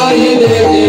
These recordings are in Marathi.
Hare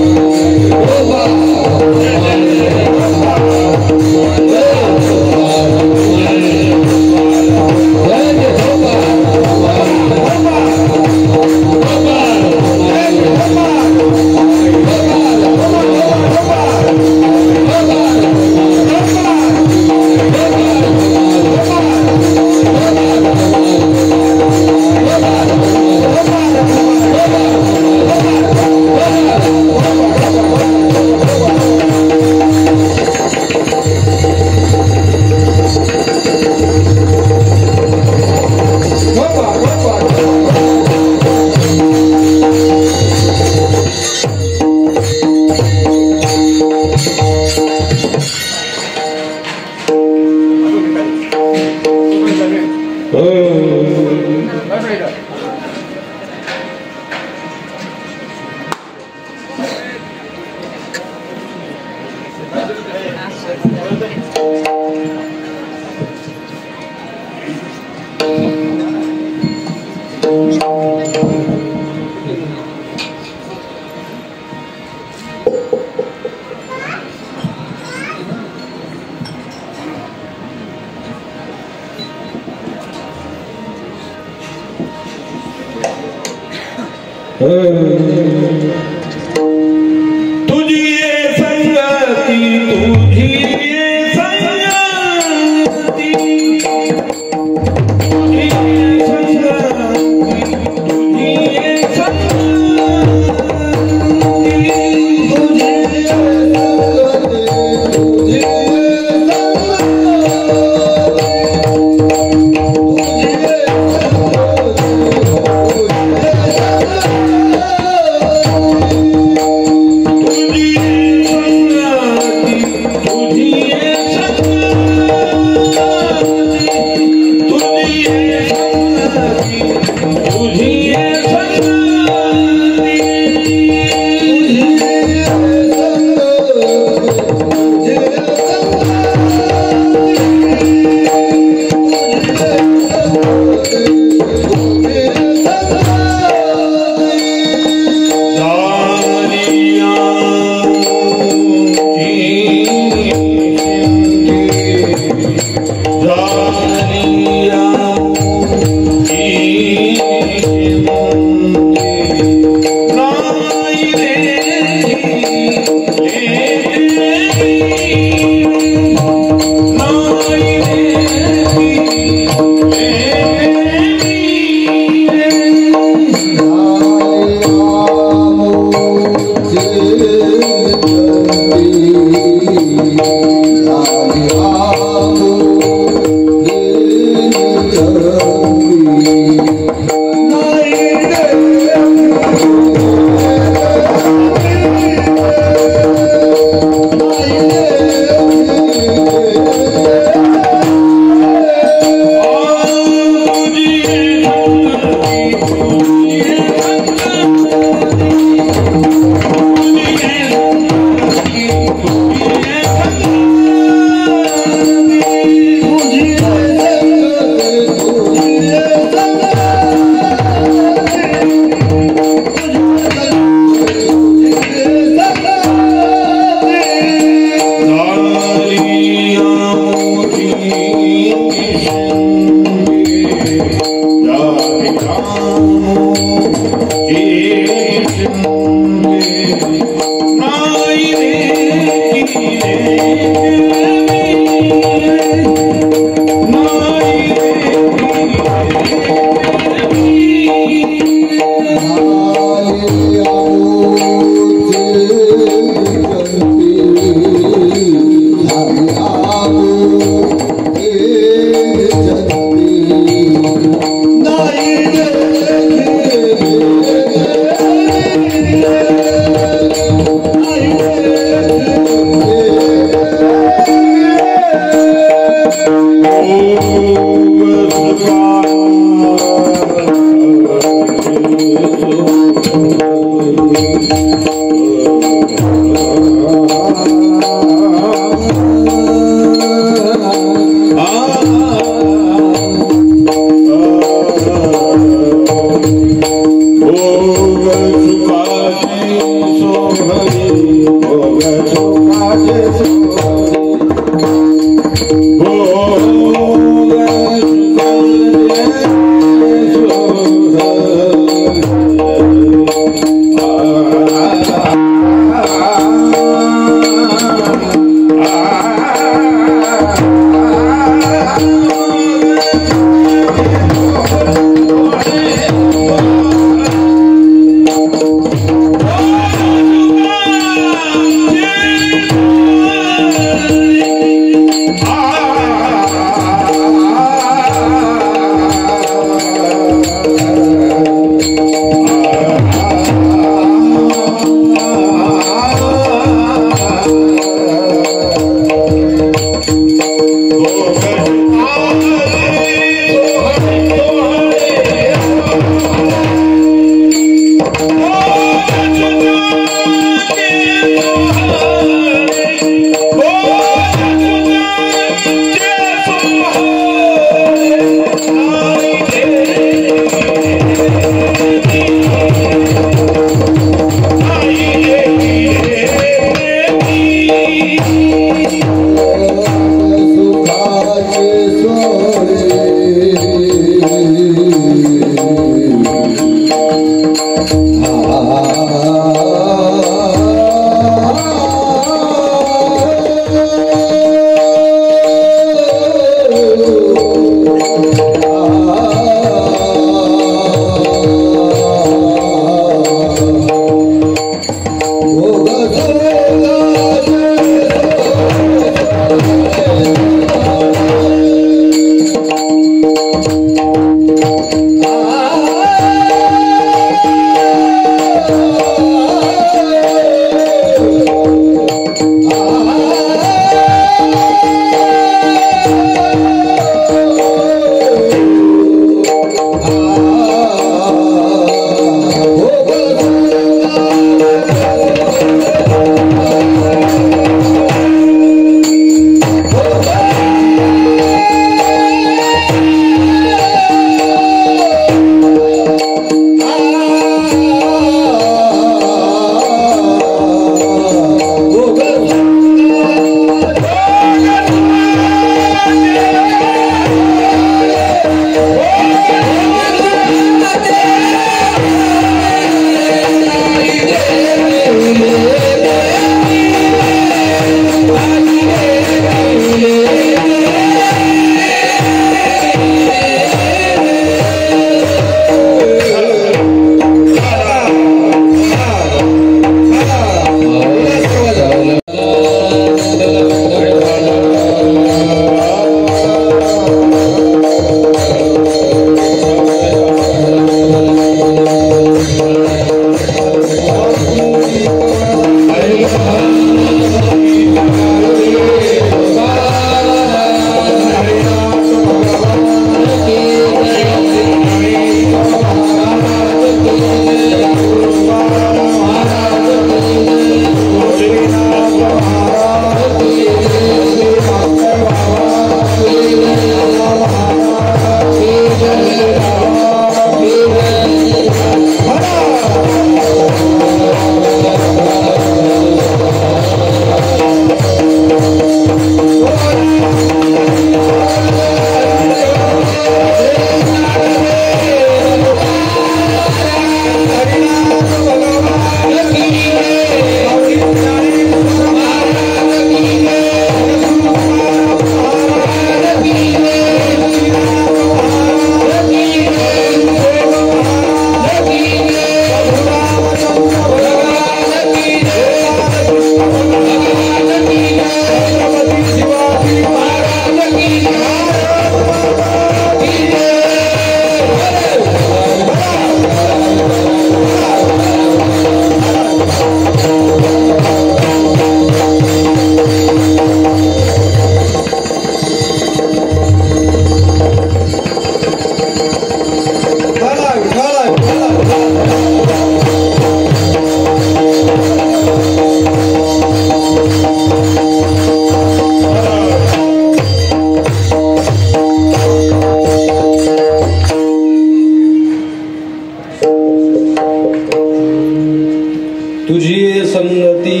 संगती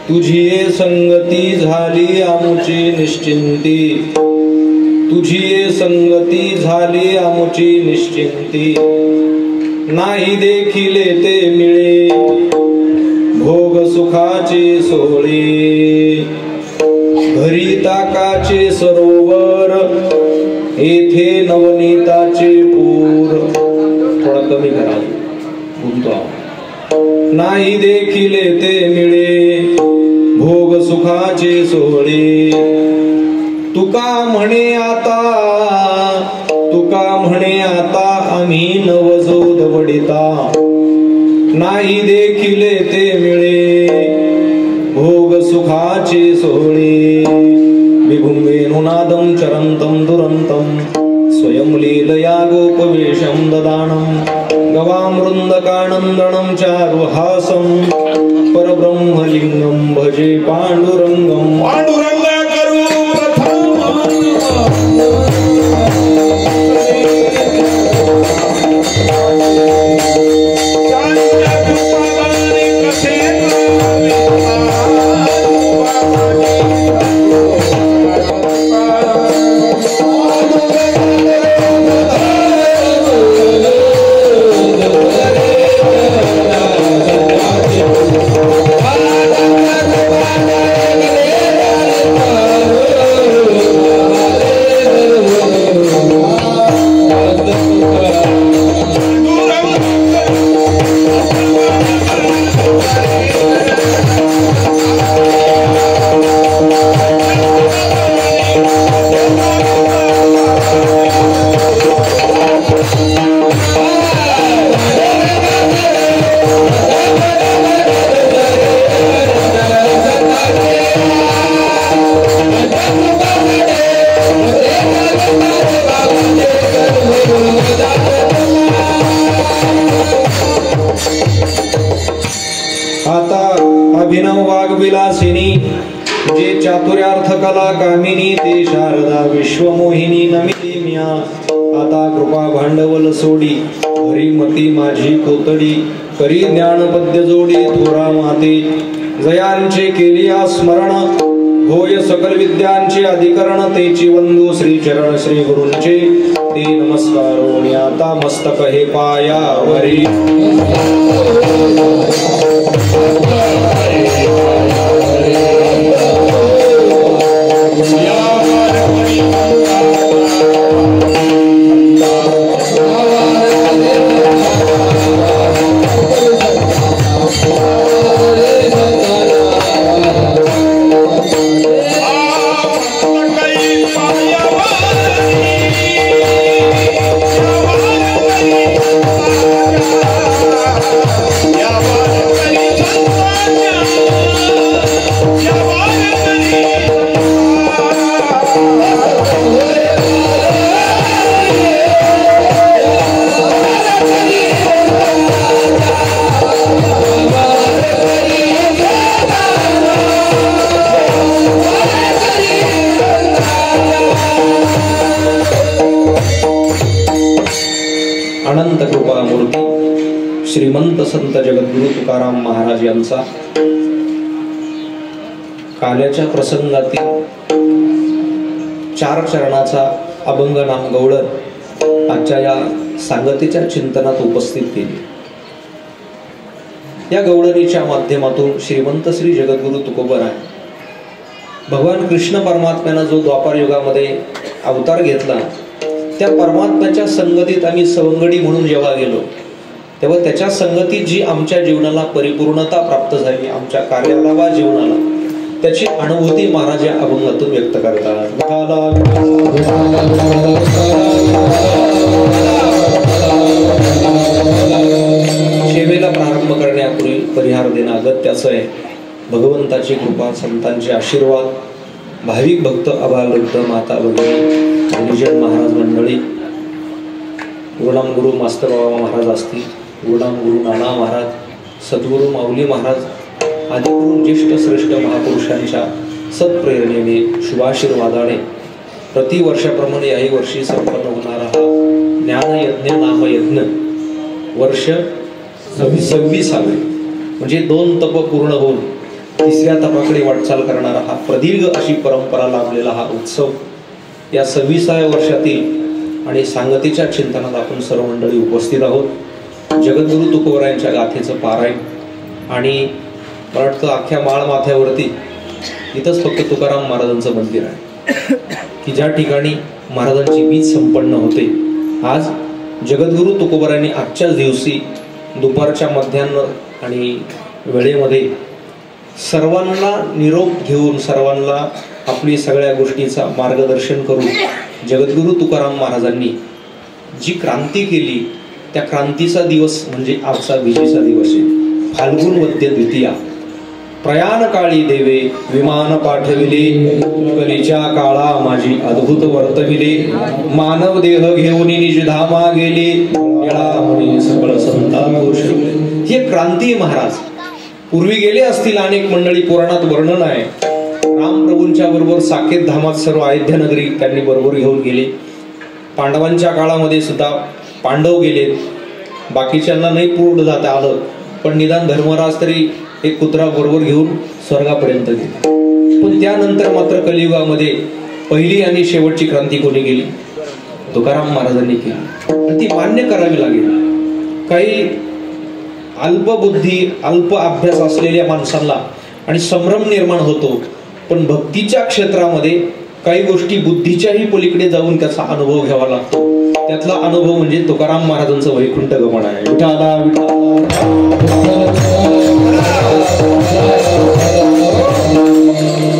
तुझी संगती झाली आमुची निश्चिंती तुझी संगती झाली आमुची निश्चिंती नाही देखिले ते मिळे भोग सुखाचे सोहळे घरी ताकाचे सरोवर येथे नवनीताचे पूर थोडा कमी करा गुंतो नाही देखिले ते मिळे भोग सुखाचे सोहळे तुका म्हणे आता आम्ही नवजोद वडिता नाही देखिले ते मिळे भोग सुखाचे सोहळे विभुंबेनुनादं चरन्तं दुरन्तं स्वयं लीलया गोपवेशं ददानं गवामृन्दकानन्दनं चारुहासं परब्रह्मलिंगं भजे पाण्डुरङ्गं जे चातुर्यार्थ कला कामिनी ते शारदा विश्वमोहिनी नमिती म्या आता कृपा भांडवल सोडी हरिमती माझी कोतडी करी ज्ञानपद्य जोडी थोरा माते जयांचे केली स्मरण होय सकल विद्यांचे अधिकरण तेची वंदू श्री चरण श्री गुरूंचे ते नमस्कार आता मस्तक हे पायावरी अनंत कृपा मूर्ती श्रीमंत संत जगद्गुरु तुकाराम महाराज यांचा काल्याच्या प्रसंगातील 4 चरणाचा अभंग नाम गवळण आजच्या या सांगतेच्या चिंतनात उपस्थित केली। या गवळणीच्या माध्यमातून श्रीमंत श्री जगद्गुरु तुकोबराय भगवान कृष्ण परमात्म्याने जो द्वापार युगामध्ये अवतार घेतला त्या परमात्म्याच्या संगतीत आम्ही सवंगडी म्हणून जेव्हा गेलो तेव्हा त्याच्या संगतीत जी आमच्या जीवनाला परिपूर्णता प्राप्त झाली आमच्या कार्याला वा जीवनाला त्याची अनुभूती महाराज या अभंगातून व्यक्त करतात। सेवेला प्रारंभ करण्यापूर्वी परिहार देणं अगत्याचं आहे। भगवंताची कृपा संतांचे आशीर्वाद भाविक भक्त अभावृद्ध माता भगिनी गुरुजन महाराज मंडळी गुरुनाम गुरु मास्तर बाबा महाराज असतील गुरुनाम गुरु नाना महाराज सद्गुरु माऊली महाराज आदी गुरु ज्येष्ठ श्रेष्ठ महापुरुषांच्या सत्प्रेरणेने शुभाशीर्वादाने प्रतिवर्षाप्रमाणे याही वर्षी संपन्न होणारा हा ज्ञानयज्ञ नामयज्ञ वर्ष 26 म्हणजे 2 तप पूर्ण होऊन 3ऱ्या तपाकडे वाटचाल करणारा हा प्रदीर्घ अशी परंपरा लाभलेला हा उत्सव या 26व्या वर्षातील आणि सांगतेच्या चिंतनात आपण सर्व मंडळी उपस्थित आहोत. जगद्गुरु तुकोबरायांच्या गाथेचं पारायण आणि मला वाटतं अख्ख्या माळ माथ्यावरती इथंच फक्त तुकाराम महाराजांचं मंदिर आहे की ज्या ठिकाणी महाराजांची वीज संपन्न होते. आज जगद्गुरु तुकोबरायांनी आजच्याच दिवशी दुपारच्या मध्यान्ह आणि वेळेमध्ये सर्वांना निरोप घेऊन सर्वांना आपली सगळ्या गोष्टीचा मार्गदर्शन करून जगद्गुरु तुकाराम महाराजांनी जी क्रांती केली त्या क्रांतीचा दिवस म्हणजे आजचा विजेचा दिवस आहे. फाल्गुन वद्य द्वितीया प्रयाण काळी देवे विमान पाठविले कलीच्या काळा माझी अद्भुत वर्तविले मानव देह घेऊन निजधामा गेले सकळ संता घोषविले. हे क्रांती महाराज पूर्वी गेले असतील अनेक मंडळी पुराणात वर्णन आहे. रामप्रभूंच्या बरोबर साकेत धामात सर्व अयोध्या नगरी त्यांनी बरोबर घेऊन गेले. पांडवांच्या काळामध्ये सुद्धा पांडव गेले. बाकीच्यांना नाही पूर्ण जाता आलं पण निदान धर्मराज तरी एक कुत्रा बरोबर घेऊन स्वर्गापर्यंत गेले. पण त्यानंतर मात्र कलियुगामध्ये पहिली आणि शेवटची क्रांती कोणी केली? तुकाराम महाराजांनी केली. ती मान्य करावी लागेल. काही अल्पबुद्धी अल्प अभ्यास असलेल्या माणसांना आणि संभ्रम निर्माण होतो पण भक्तीच्या क्षेत्रामध्ये काही गोष्टी बुद्धीच्याही पलीकडे जाऊन त्याचा अनुभव घ्यावा लागतो. त्यातला अनुभव म्हणजे तुकाराम महाराजांचं वैकुंठ गमन आहे. विठाला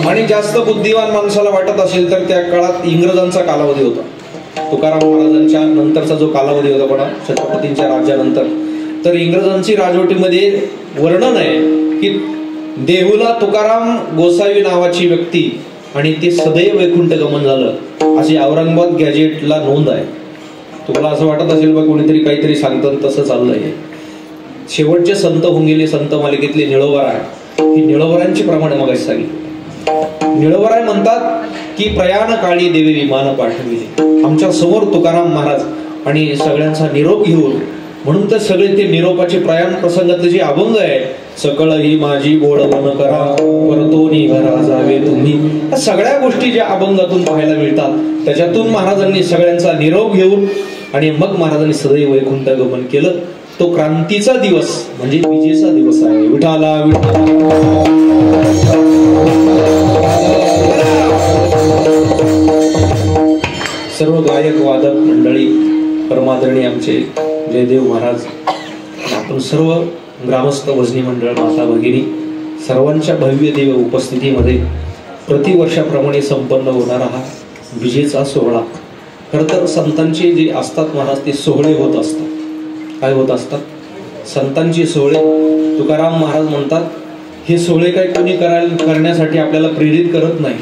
आणि जास्त बुद्धिवान माणसाला वाटत असेल तर त्या काळात इंग्रजांचा कालावधी होता. तुकाराम महाराजांच्या नंतरचा जो कालावधी होता पण छत्रपतींच्या राज्यानंतर तर इंग्रजांची राजवटीमध्ये वर्णन आहे की देहुला तुकाराम गोसावी नावाची व्यक्ती आणि ते सदैव वैकुंठ गमन झालं अशी औरंगाबाद गॅजेटला नोंद आहे. तुम्हाला असं वाटत असेल बा कोणीतरी काहीतरी सांगतात तसं चाललंय. शेवटचे संत होऊन गेले संत मालिकेतले निळोबराय ही निळोबरांची प्रमाणे मग सांगितली. निळोबराय म्हणतात की प्रयाण काळी देवी विमान पाठविले. आमच्या समोर तुकाराम महाराज आणि सगळ्यांचा निरोप घेऊन म्हणून तर सगळे ते निरोपाचे प्रयाण प्रसंगातले जे अभंग आहे सकळ ही माझी बोळवण करा परतोनी घरा जावे तुम्ही या सगळ्या गोष्टी ज्या अभंगातून पाहायला मिळतात त्याच्यातून महाराजांनी सगळ्यांचा निरोप घेऊन आणि मग महाराजांनी सदैव वैकुंठ गमन केलं. तो क्रांतीचा दिवस म्हणजे विजेचा दिवस आहे. विठाला सर्व गायक वादक मंडळी परमादरणीय आमचे जयदेव महाराज आपण सर्व ग्रामस्थ भजनी मंडळ माता भगिनी सर्वांच्या भव्य दिव्य उपस्थितीमध्ये प्रतिवर्षाप्रमाणे संपन्न होणारा हा विजेचा सोहळा. खरं तर संतांचे जे असतात महाराज ते सोहळे होत असतात. काय होत असतात? संतांचे सोहळे. तुकाराम महाराज म्हणतात हे सोहळे काय कोणी करण्यासाठी आपल्याला प्रेरित करत नाही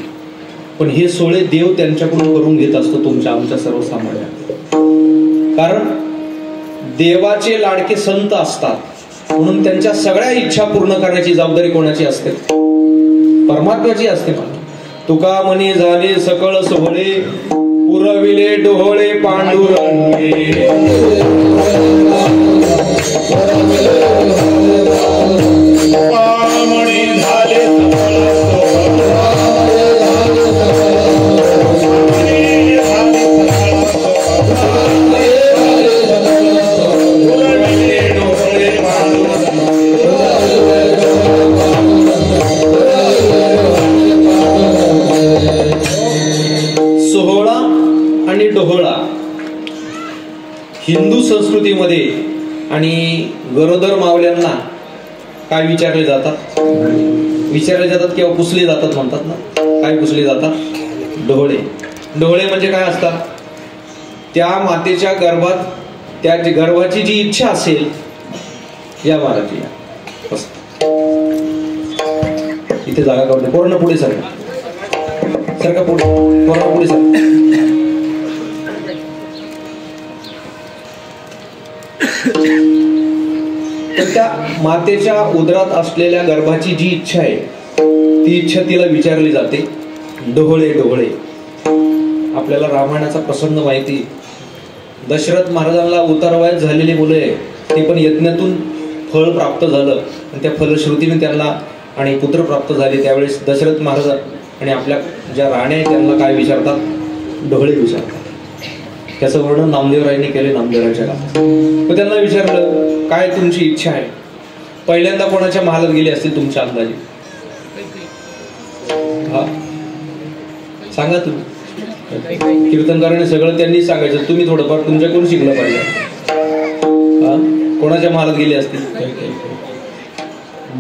पण हे सोहळे देव त्यांच्याकडून करून घेत असतो तुमच्या आमच्या सर्वसामान्य. कारण देवाचे लाडके संत असतात म्हणून त्यांच्या सगळ्या इच्छा पूर्ण करण्याची जबाबदारी कोणाची असते? परमात्म्याची असते. तुका म्हणे झाले सकळ सोहळे पुरविले डोहळे पांडुरंगे हिंदू संस्कृतीमध्ये आणि गरोदर मावल्यांना काय विचारले जातात? विचारले जातात किंवा पुसले जातात म्हणतात ना. काय पुसले जातात? डोळे. डोळे म्हणजे काय असतात? त्या मातेच्या गर्भात त्या गर्भाची जी इच्छा असेल या महाराजी इथे जागा काढते. पूर्ण पुढे सारखा पुढे पूर्ण पुढे सारखा. तर त्या मातेच्या उदरात असलेल्या गर्भाची जी इच्छा आहे ती इच्छा तिला विचारली जाते. डोहळे डोहळे. आपल्याला रामायणाचा प्रसंग माहिती. दशरथ महाराजांना उतारवयात झालेली मुले ते पण यज्ञातून फळ प्राप्त झालं आणि त्या फलश्रुतीने त्यांना आणि पुत्र प्राप्त झाले, त्यावेळेस दशरथ महाराज आणि आपल्या ज्या राण्या आहेत त्यांना काय विचारतात? ढोळे विचारतात. त्याचं वर्णन नामदेवरायांनी केले नामदेवराच्या गावात. मग त्यांना विचारलं काय तुमची इच्छा आहे? पहिल्यांदा कोणाच्या महालात गेले असतील तुमच्या अंदाजे? हा सांगा तुम्ही. कीर्तनकाराने सगळं त्यांनी सांगायचं, तुम्ही थोडंफार तुमच्याकडून शिकलं पाहिजे. हा कोणाच्या महालात गेले असतील?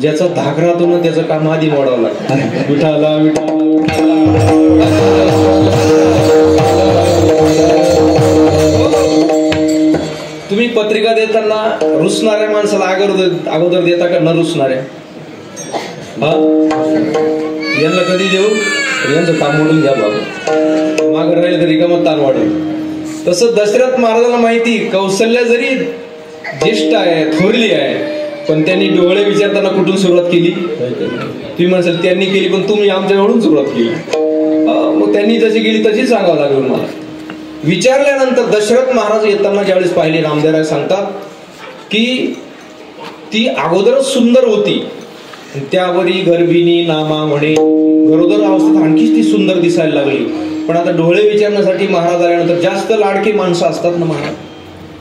ज्याचा धाक राहतो ना त्याचं काम आधी मोडावं लागतं. विठाला तुम्ही पत्रिका देताना रुसणाऱ्या माणसाला अगोदर देता का न रुसणाऱ्या? हा यांना कधी देऊ? यांचं काम मोडून घ्या बाबा, मागं राहिलं तरी रिकामं ताण वाढेल. तसं दशरथ महाराजांना माहिती कौशल्य जरी ज्येष्ठ आहे, थोरली आहे, पण त्यांनी डोळे विचारताना कुठून सुरुवात केली? तुम्ही म्हणसाल त्यांनी केली, पण तुम्ही आमच्याकडून सुरुवात केली. मग त्यांनी जशी केली तशी सांगावं लागेल मला. विचारल्यानंतर दशरथ महाराज येताना ज्यावेळेस पाहिले, नामदेवराय सांगतात की ती अगोदरच सुंदर होती, त्यावरी गर्भिणी नामा म्हणे, गरोदर अवस्थेत आणखीच ती सुंदर दिसायला लागली. पण आता डोळे विचारण्यासाठी महाराज आल्यानंतर जास्त लाडकी माणसं असतात ना महाराज,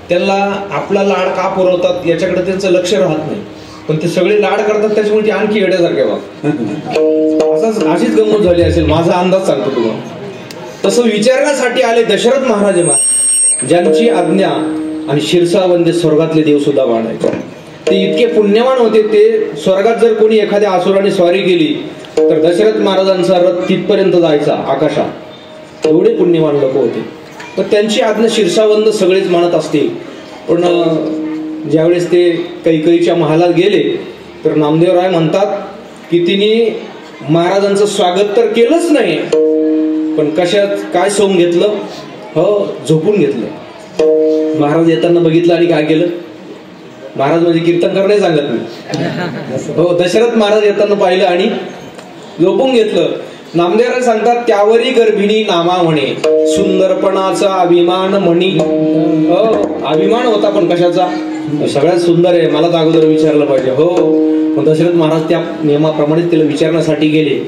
त्यांना आपला लाड का पुरवतात याच्याकडे त्यांचं लक्ष राहत नाही, पण ते सगळे लाड करतात त्याच्यामुळे ती आणखी येड्यासारखे बघ. अशीच गंमत झाली असेल, माझा अंदाज सांगतो तुम्हाला. तसं विचारण्यासाठी आले दशरथ महाराज, ज्यांची आज्ञा आणि शिरसावंदे स्वर्गातले देव सुद्धा मानायचे. ते इतके पुण्यवान होते, ते स्वर्गात जर कोणी एखाद्या असुराने स्वारी केली तर दशरथ महाराजांचा रथ तिथपर्यंत जायचा आकाशात, एवढे पुण्यवान लोक होते. तर त्यांची आज्ञा शिरसावंद सगळेच मानत असतील. पण ज्यावेळेस ते कैकईच्या महालात गेले तर नामदेवराय म्हणतात की तिने महाराजांचं स्वागत तर केलंच नाही, पण कशात काय सोंग घेतलं? हो, झोपून घेतलं. महाराज येताना बघितलं आणि काय केलं? महाराज म्हणजे कीर्तनकार नाही सांगत मी, हो, दशरथ महाराज येताना पाहिलं आणि झोपून घेतलं. नामदेवराय सांगतात त्यावरी गर्भिणी नामा म्हणे, सुंदरपणाचा अभिमान म्हणी. अभिमान होता, पण कशाचा? सगळ्यात सुंदर आहे, मला तर अगोदर विचारलं पाहिजे. हो, पण दशरथ महाराज त्या नियमाप्रमाणे तिला विचारण्यासाठी गेले.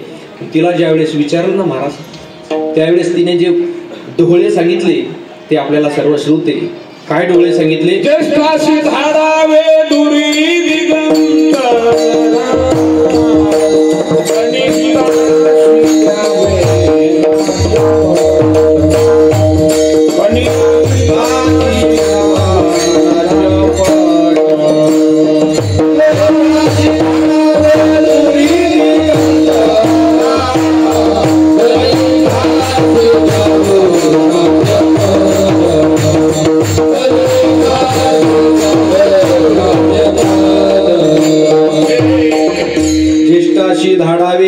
तिला ज्यावेळेस विचारलं ना महाराज, त्यावेळेस तिने जे डोळे सांगितले ते आपल्याला सर्व श्रुते. काय डोळे सांगितले? ज्येष्ठाशी धाडावे दुरी दिगंत, धाडावे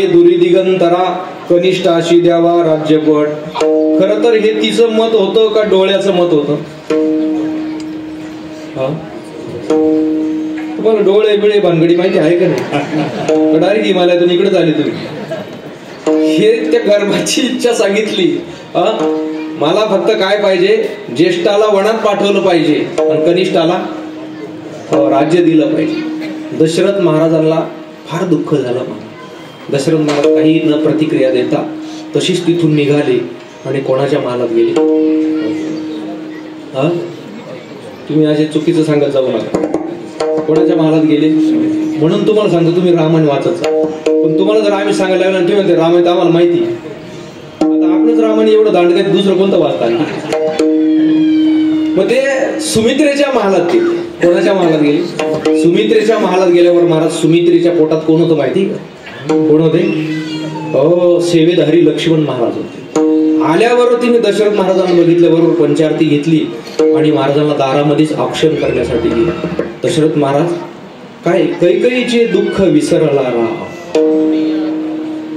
दुरी दिगंतरा, कनिष्ठाशी द्यावा राज्यपट. खर तर हे तिचं मत होतं का डोळ्याचं मत होतं? तुम्हाला डोळे बिळे भानगडी माहिती आहे का नाही? डायरेक्ट हिमालयातून इकडे आले तुम्ही. हे त्या गर्भाची इच्छा सांगितली. मला फक्त काय पाहिजे? ज्येष्ठाला वनात पाठवलं पाहिजे आणि कनिष्ठाला राज्य दिलं पाहिजे. दशरथ महाराजांना फार दुःख झालं. दशरथ महाराज काही न प्रतिक्रिया देता तशीच तिथून निघाले आणि कोणाच्या महालात गेले? तुम्ही असे चुकीचं सांगत जाऊ नका. कोणाच्या महालात गेले? म्हणून तुम्हाला सांगतो तुम्ही रामायण वाचत. पण तुम्हाला जर आम्ही सांगायला लागलो तुम्ही म्हणते रामायण आम्हाला माहिती, आता आपलंच रामायण एवढं दांडगं दुसरं कोणतं वाचतात? मग ते सुमित्रेच्या महालात गेले. कोणाच्या महालात गेले? सुमित्रेच्या महालात गेल्यावर महाराज सुमित्रेच्या पोटात कोण होतं माहिती का? कोण होते? सेवेधारी लक्ष्मण महाराज होते. आल्यावर तिने दशरथ महाराजांना बघितल्याबरोबर पंचारती घेतली आणि महाराजांना दारामध्येच औक्षण करण्यासाठी गेले. दशरथ महाराज काय कैकईचे दुःख विसरला राहा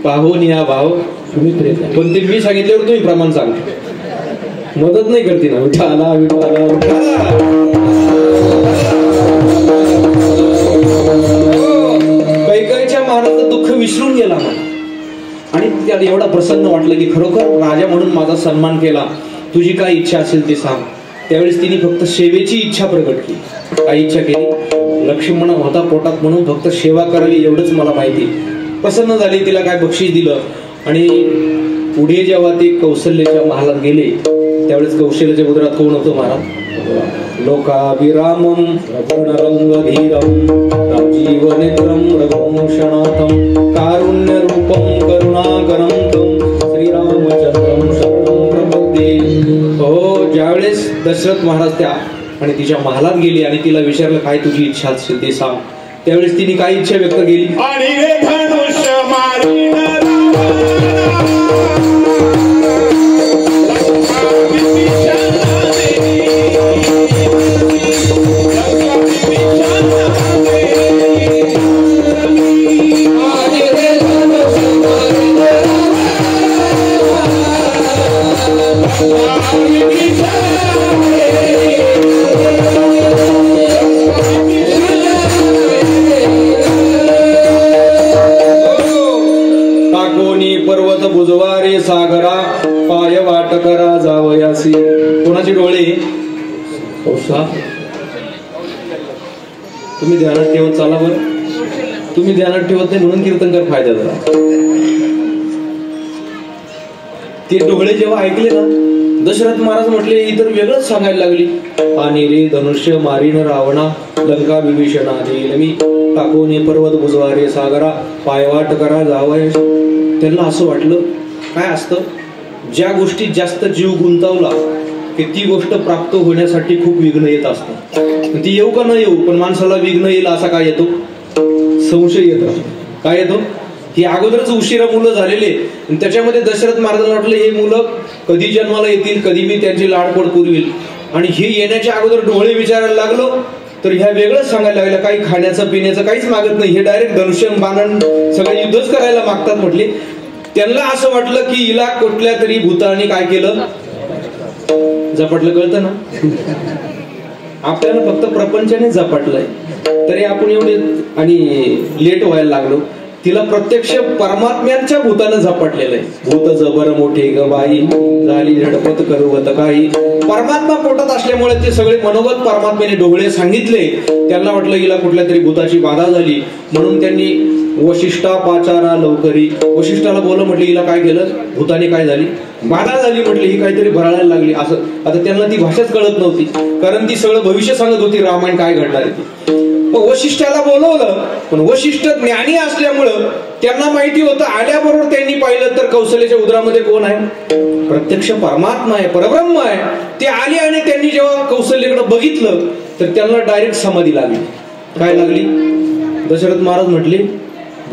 पाहून या भाव सुमित्रेचा. पण ते मी सांगितल्यावर तुम्ही प्रमाण सांगा, मदत नाही करते ना. विठाला विठाला कैकईच्या महाराजांचं दुःख विसरून गेला आणि त्याला एवढा प्रसन्न वाटलं की खरोखर राजा म्हणून माझा सन्मान केला, तुझी काय इच्छा असेल ते सांग. त्यावेळेस तिने फक्त सेवेची इच्छा प्रकट केली. काय इच्छा केली? लक्ष्मण होता पोटात म्हणून फक्त सेवा करावी एवढंच मला माहिती. प्रसन्न झाली, तिला काय बक्षीस दिलं. आणि पुढे जेव्हा ते कौशल्याच्या महालात गेले त्यावेळेस कौशल्याच्या उदरात कोण होतं महाराज? लोकाभिरामं रंगधीरं राजीवनेत्रं रघुवंशनाथं कारुण्यरूपं करुणाकरं तं श्रीरामचंद्रं शरणं प्रपद्ये. हो, ज्यावेळेस दशरथ महाराज त्या आणि तिच्या महालात गेली आणि तिला विचारलं काय तुझी इच्छा असेल ते सांग, त्यावेळेस तिने काय इच्छा व्यक्त केली? आणि रे धनुष्य मारीन पर्वत बुजवारे सागरा पाय वाट करा जावयासी. कोणाचे डोळे? तुम्ही ध्यानात ठेवत चाला बर. तुम्ही ध्यानात ठेवत नाही म्हणून कीर्तनकर फायदा झाला. ते डोळे जेव्हा ऐकले ना दशरथ महाराज म्हटले ही तर वेगळंच सांगायला लागली. आणि रे धनुष्य मारीन रावणा लंका विभीषणा मी टाकोनी पर्वत बुजवारे सागरा पायवाट करा जावय. त्यांना असं वाटलं काय असतं, ज्या गोष्टीत जास्त जीव गुंतवला की ती गोष्ट प्राप्त होण्यासाठी खूप विघ्न येत असतं. ती येऊ का न येऊ पण माणसाला विघ्न येईल असा काय येतो? संशय येतो. काय येतो? ही अगोदरच उशिरा मुलं झालेले आणि त्याच्यामध्ये दशरथ महाराजांना वाटलं हे मुलं कधी जन्माला येतील, कधी मी त्यांची लाडपड पुरवील. आणि हे येण्याच्या अगोदर डोळे विचारायला लागलो तर ह्या वेगळंच सांगायला लागलं. काही खाण्याचं पिण्याचं काहीच मागत नाही, हे डायरेक्ट धनुष्य बाणन सगळं युद्धच करायला मागतात म्हटले. त्यांना असं वाटलं की हिला कुठल्या तरी भूताने काय केलं, झपाटलं. कळतं ना आपल्याला फक्त प्रपंचाने झपाटलंय तरी आपण एवढे आणि लेट व्हायला लागलो. तिला प्रत्यक्ष परमात्म्यांच्या भूतानं झपाटलेलं आहे. भूत जबर मोठे ग बाई झाली झडपत करुवत काही. परमात्मा पोटात असल्यामुळे ते सगळे मनोगत परमात्म्याने डोळे सांगितले. त्यांना वाटलं हिला कुठल्या तरी भूताची बाधा झाली म्हणून त्यांनी वशिष्ठा पाचारा लवकरी वशिष्ठाला बोल म्हटले हिला काय केलं, भूताने काय झाली, बाधा झाली म्हटली, ही काहीतरी भरायला लागली. असं आता त्यांना ती भाषाच कळत नव्हती कारण ती सगळं भविष्य सांगत होती रामायण काय घडणार आहे. वशिष्ठाला बोलवलं पण वशिष्ठ ज्ञानी असल्यामुळं त्यांना माहिती होतं. आल्याबरोबर त्यांनी पाहिलं तर कौशल्याच्या उदरामध्ये कोण आहे, प्रत्यक्ष परमात्मा आहे, परब्रह्म आहे. ते आले आणि त्यांनी जेव्हा कौशल्याकडे बघितलं तर त्यांना डायरेक्ट समाधी लागली. काय लागली? दशरथ महाराज म्हटले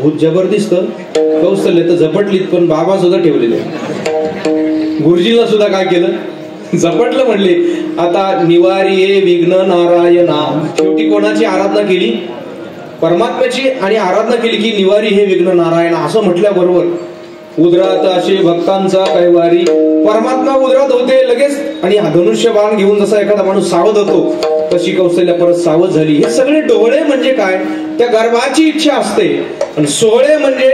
भूत जबरदस्त, कौशल्य तर झपटलीत पण बाबा सुद्धा ठेवलेले. गुरुजीला सुद्धा काय केलं, झपटलं. म्हणले आता निवारी विघ्न नारायणा. शेवटी कोणाची आराधना केली, परमात्म्याची, आणि आराधना केली की निवारी हे विघ्न नारायण. असं म्हटल्याबरोबर उदरात असे भक्तांचा कैवारी. परमात्मा उदरात होते लगेच आणि धनुष्य बाण घेऊन जसा एखादा माणूस सावध होतो तशी कौशल्या परत सावध झाली. हे सगळे डोळे म्हणजे काय, त्या गर्भाची इच्छा असते. आणि सोहळे म्हणजे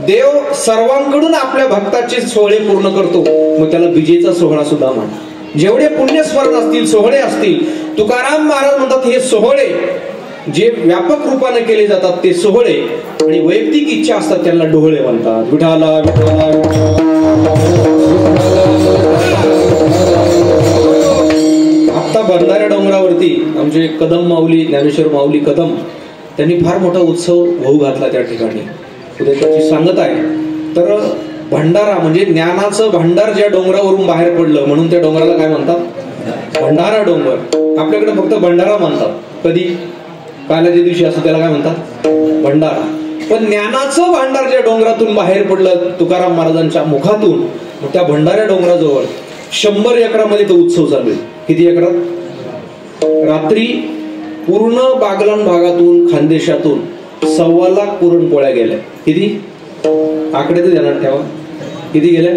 देव सर्वांकडून आपल्या भक्ताचे सोहळे पूर्ण करतो. मग त्याला विजेचा सोहळा सुद्धा मान. जेवढे पुण्यस्मरण असतील, सोहळे असतील, तुकाराम महाराज म्हणतात हे सोहळे जे व्यापक रूपाने केले जातात ते सोहळे, आणि वैयक्तिक इच्छा असतात त्यांना डोहळे म्हणतात. विठाला विठाला. आता भंडारा डोंगरावरती आमचे कदम माऊली, ज्ञानेश्वर माऊली कदम, त्यांनी फार मोठा उत्सव होऊ घातला त्या ठिकाणी. उद्या त्याची सांगत आहे. तर भंडारा म्हणजे ज्ञानाचं भांडार ज्या डोंगरावरून बाहेर पडलं म्हणून त्या डोंगराला काय म्हणतात, भंडारा डोंगर. आपल्याकडे फक्त भंडारा म्हणतात. कधी काल्याच्या दिवशी असं त्याला काय म्हणतात, भंडारा. पण ज्ञानाचं भांडार ज्या डोंगरातून बाहेर पडलं तुकाराम महाराजांच्या मुखातून, त्या भंडाऱ्या डोंगराजवळ 100 एकरामध्ये तो उत्सव चालू आहे. किती एकरात? रात्री पूर्ण बागलाण भागातून, खानदेशातून 1.25 लाख पुरणपोळ्या गेल्या. किती आकडे तर ध्यानात ठेवा, किती गेल्या?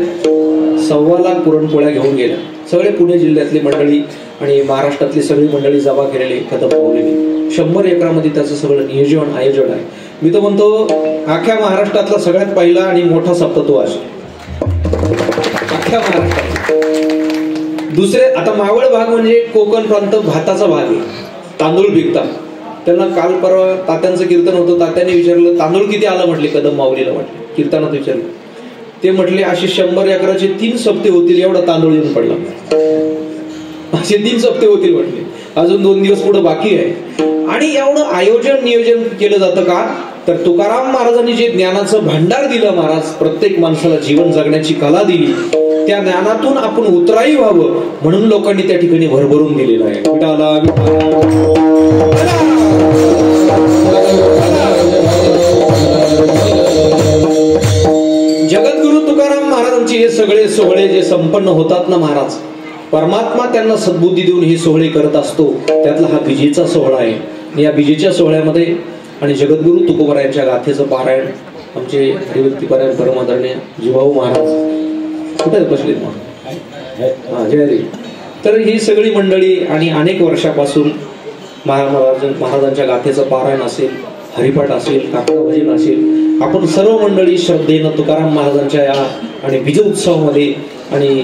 1.25 लाख पुरणपोळ्या घेऊन गेल्या. सगळे पुणे जिल्ह्यातली मंडळी आणि महाराष्ट्रातली सगळी मंडळी जमा केलेली, कदम पावलेली. 100 एकरामध्ये त्याचं सगळं नियोजन आयोजन आहे. मी तर म्हणतो अख्ख्या महाराष्ट्रातला सगळ्यात पहिला आणि मोठा सप्ताह तो असेल अख्ख्या महाराष्ट्रात. दुसरे आता मावळ भाग म्हणजे कोकण प्रांत भाताचा भाग आहे, तांदूळ पिकतात. त्यांना काल परवा तात्यांचं कीर्तन होतं, तात्यांनी विचारलं तांदूळ किती आलं म्हटले, कदम माऊलीला म्हटले, कीर्तनात विचारलं. ते म्हटले असे 100 एकराचे 3 सप्ते होतील एवढा तांदूळ येऊन पडला. असे 3 सप्ते होतील म्हटले, अजून 2 दिवस पुढे बाकी आहे. आणि एवढं आयोजन नियोजन केलं जातं का, तर तुकाराम महाराजांनी जे ज्ञानाचं भांडार दिलं, महाराज प्रत्येक माणसाला जीवन जगण्याची कला दिली, त्या ज्ञानातून आपण उतराई व्हावं म्हणून लोकांनी त्या ठिकाणी भरभरून दिलेलं आहे. जगद्गुरु तुकाराम महाराजांचे हे सगळे सोहळे जे संपन्न होतात ना महाराज, परमात्मा त्यांना सद्बुद्धी देऊन हे सोहळे करत असतो. त्यातला हा बिजेचा सोहळा आहे. या बिजेच्या सोहळ्यामध्ये आणि जगद्गुरु तुकोबरायांच्या गाथेचं पारायण आमचे हरिभक्तीपरायण परमादरणीय जीवाभाऊ महाराज कुठे बसले जयदेव. तर ही सगळी मंडळी आणि अनेक वर्षापासून महाराजांच्या गाथेचं पारायण असेल, हरिपाठ असेल, काकड भजन असेल, आपण सर्व मंडळी श्रद्धेनं तुकाराम महाराजांच्या या आणि बीज उत्सवामध्ये आणि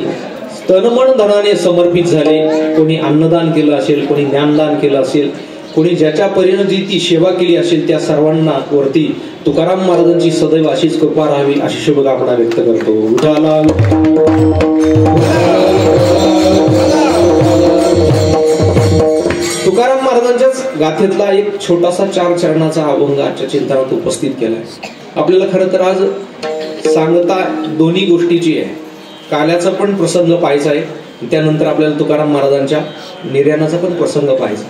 तनमन धनाने समर्पित झाले. कोणी अन्नदान केलं असेल, कोणी ज्ञानदान केलं असेल, कोणी ज्याच्या परीने जी ती सेवा केली असेल, त्या सर्वांना वरती तुकाराम महाराजांची सदैव अशीच कृपा राहावी अशी शुभकामना व्यक्त करतो. तुकाराम महाराजांच्याच गाथेतला एक छोटासा 4 चरणाचा अभंग आजच्या चिंतनात उपस्थित केलाय. आपल्याला खरं तर आज सांगता दोन्ही गोष्टीची आहे. काल्याचा पण प्रसंग पाहायचा आहे, त्यानंतर आपल्याला तुकाराम महाराजांच्या निर्याणाचा पण प्रसंग पाहायचा.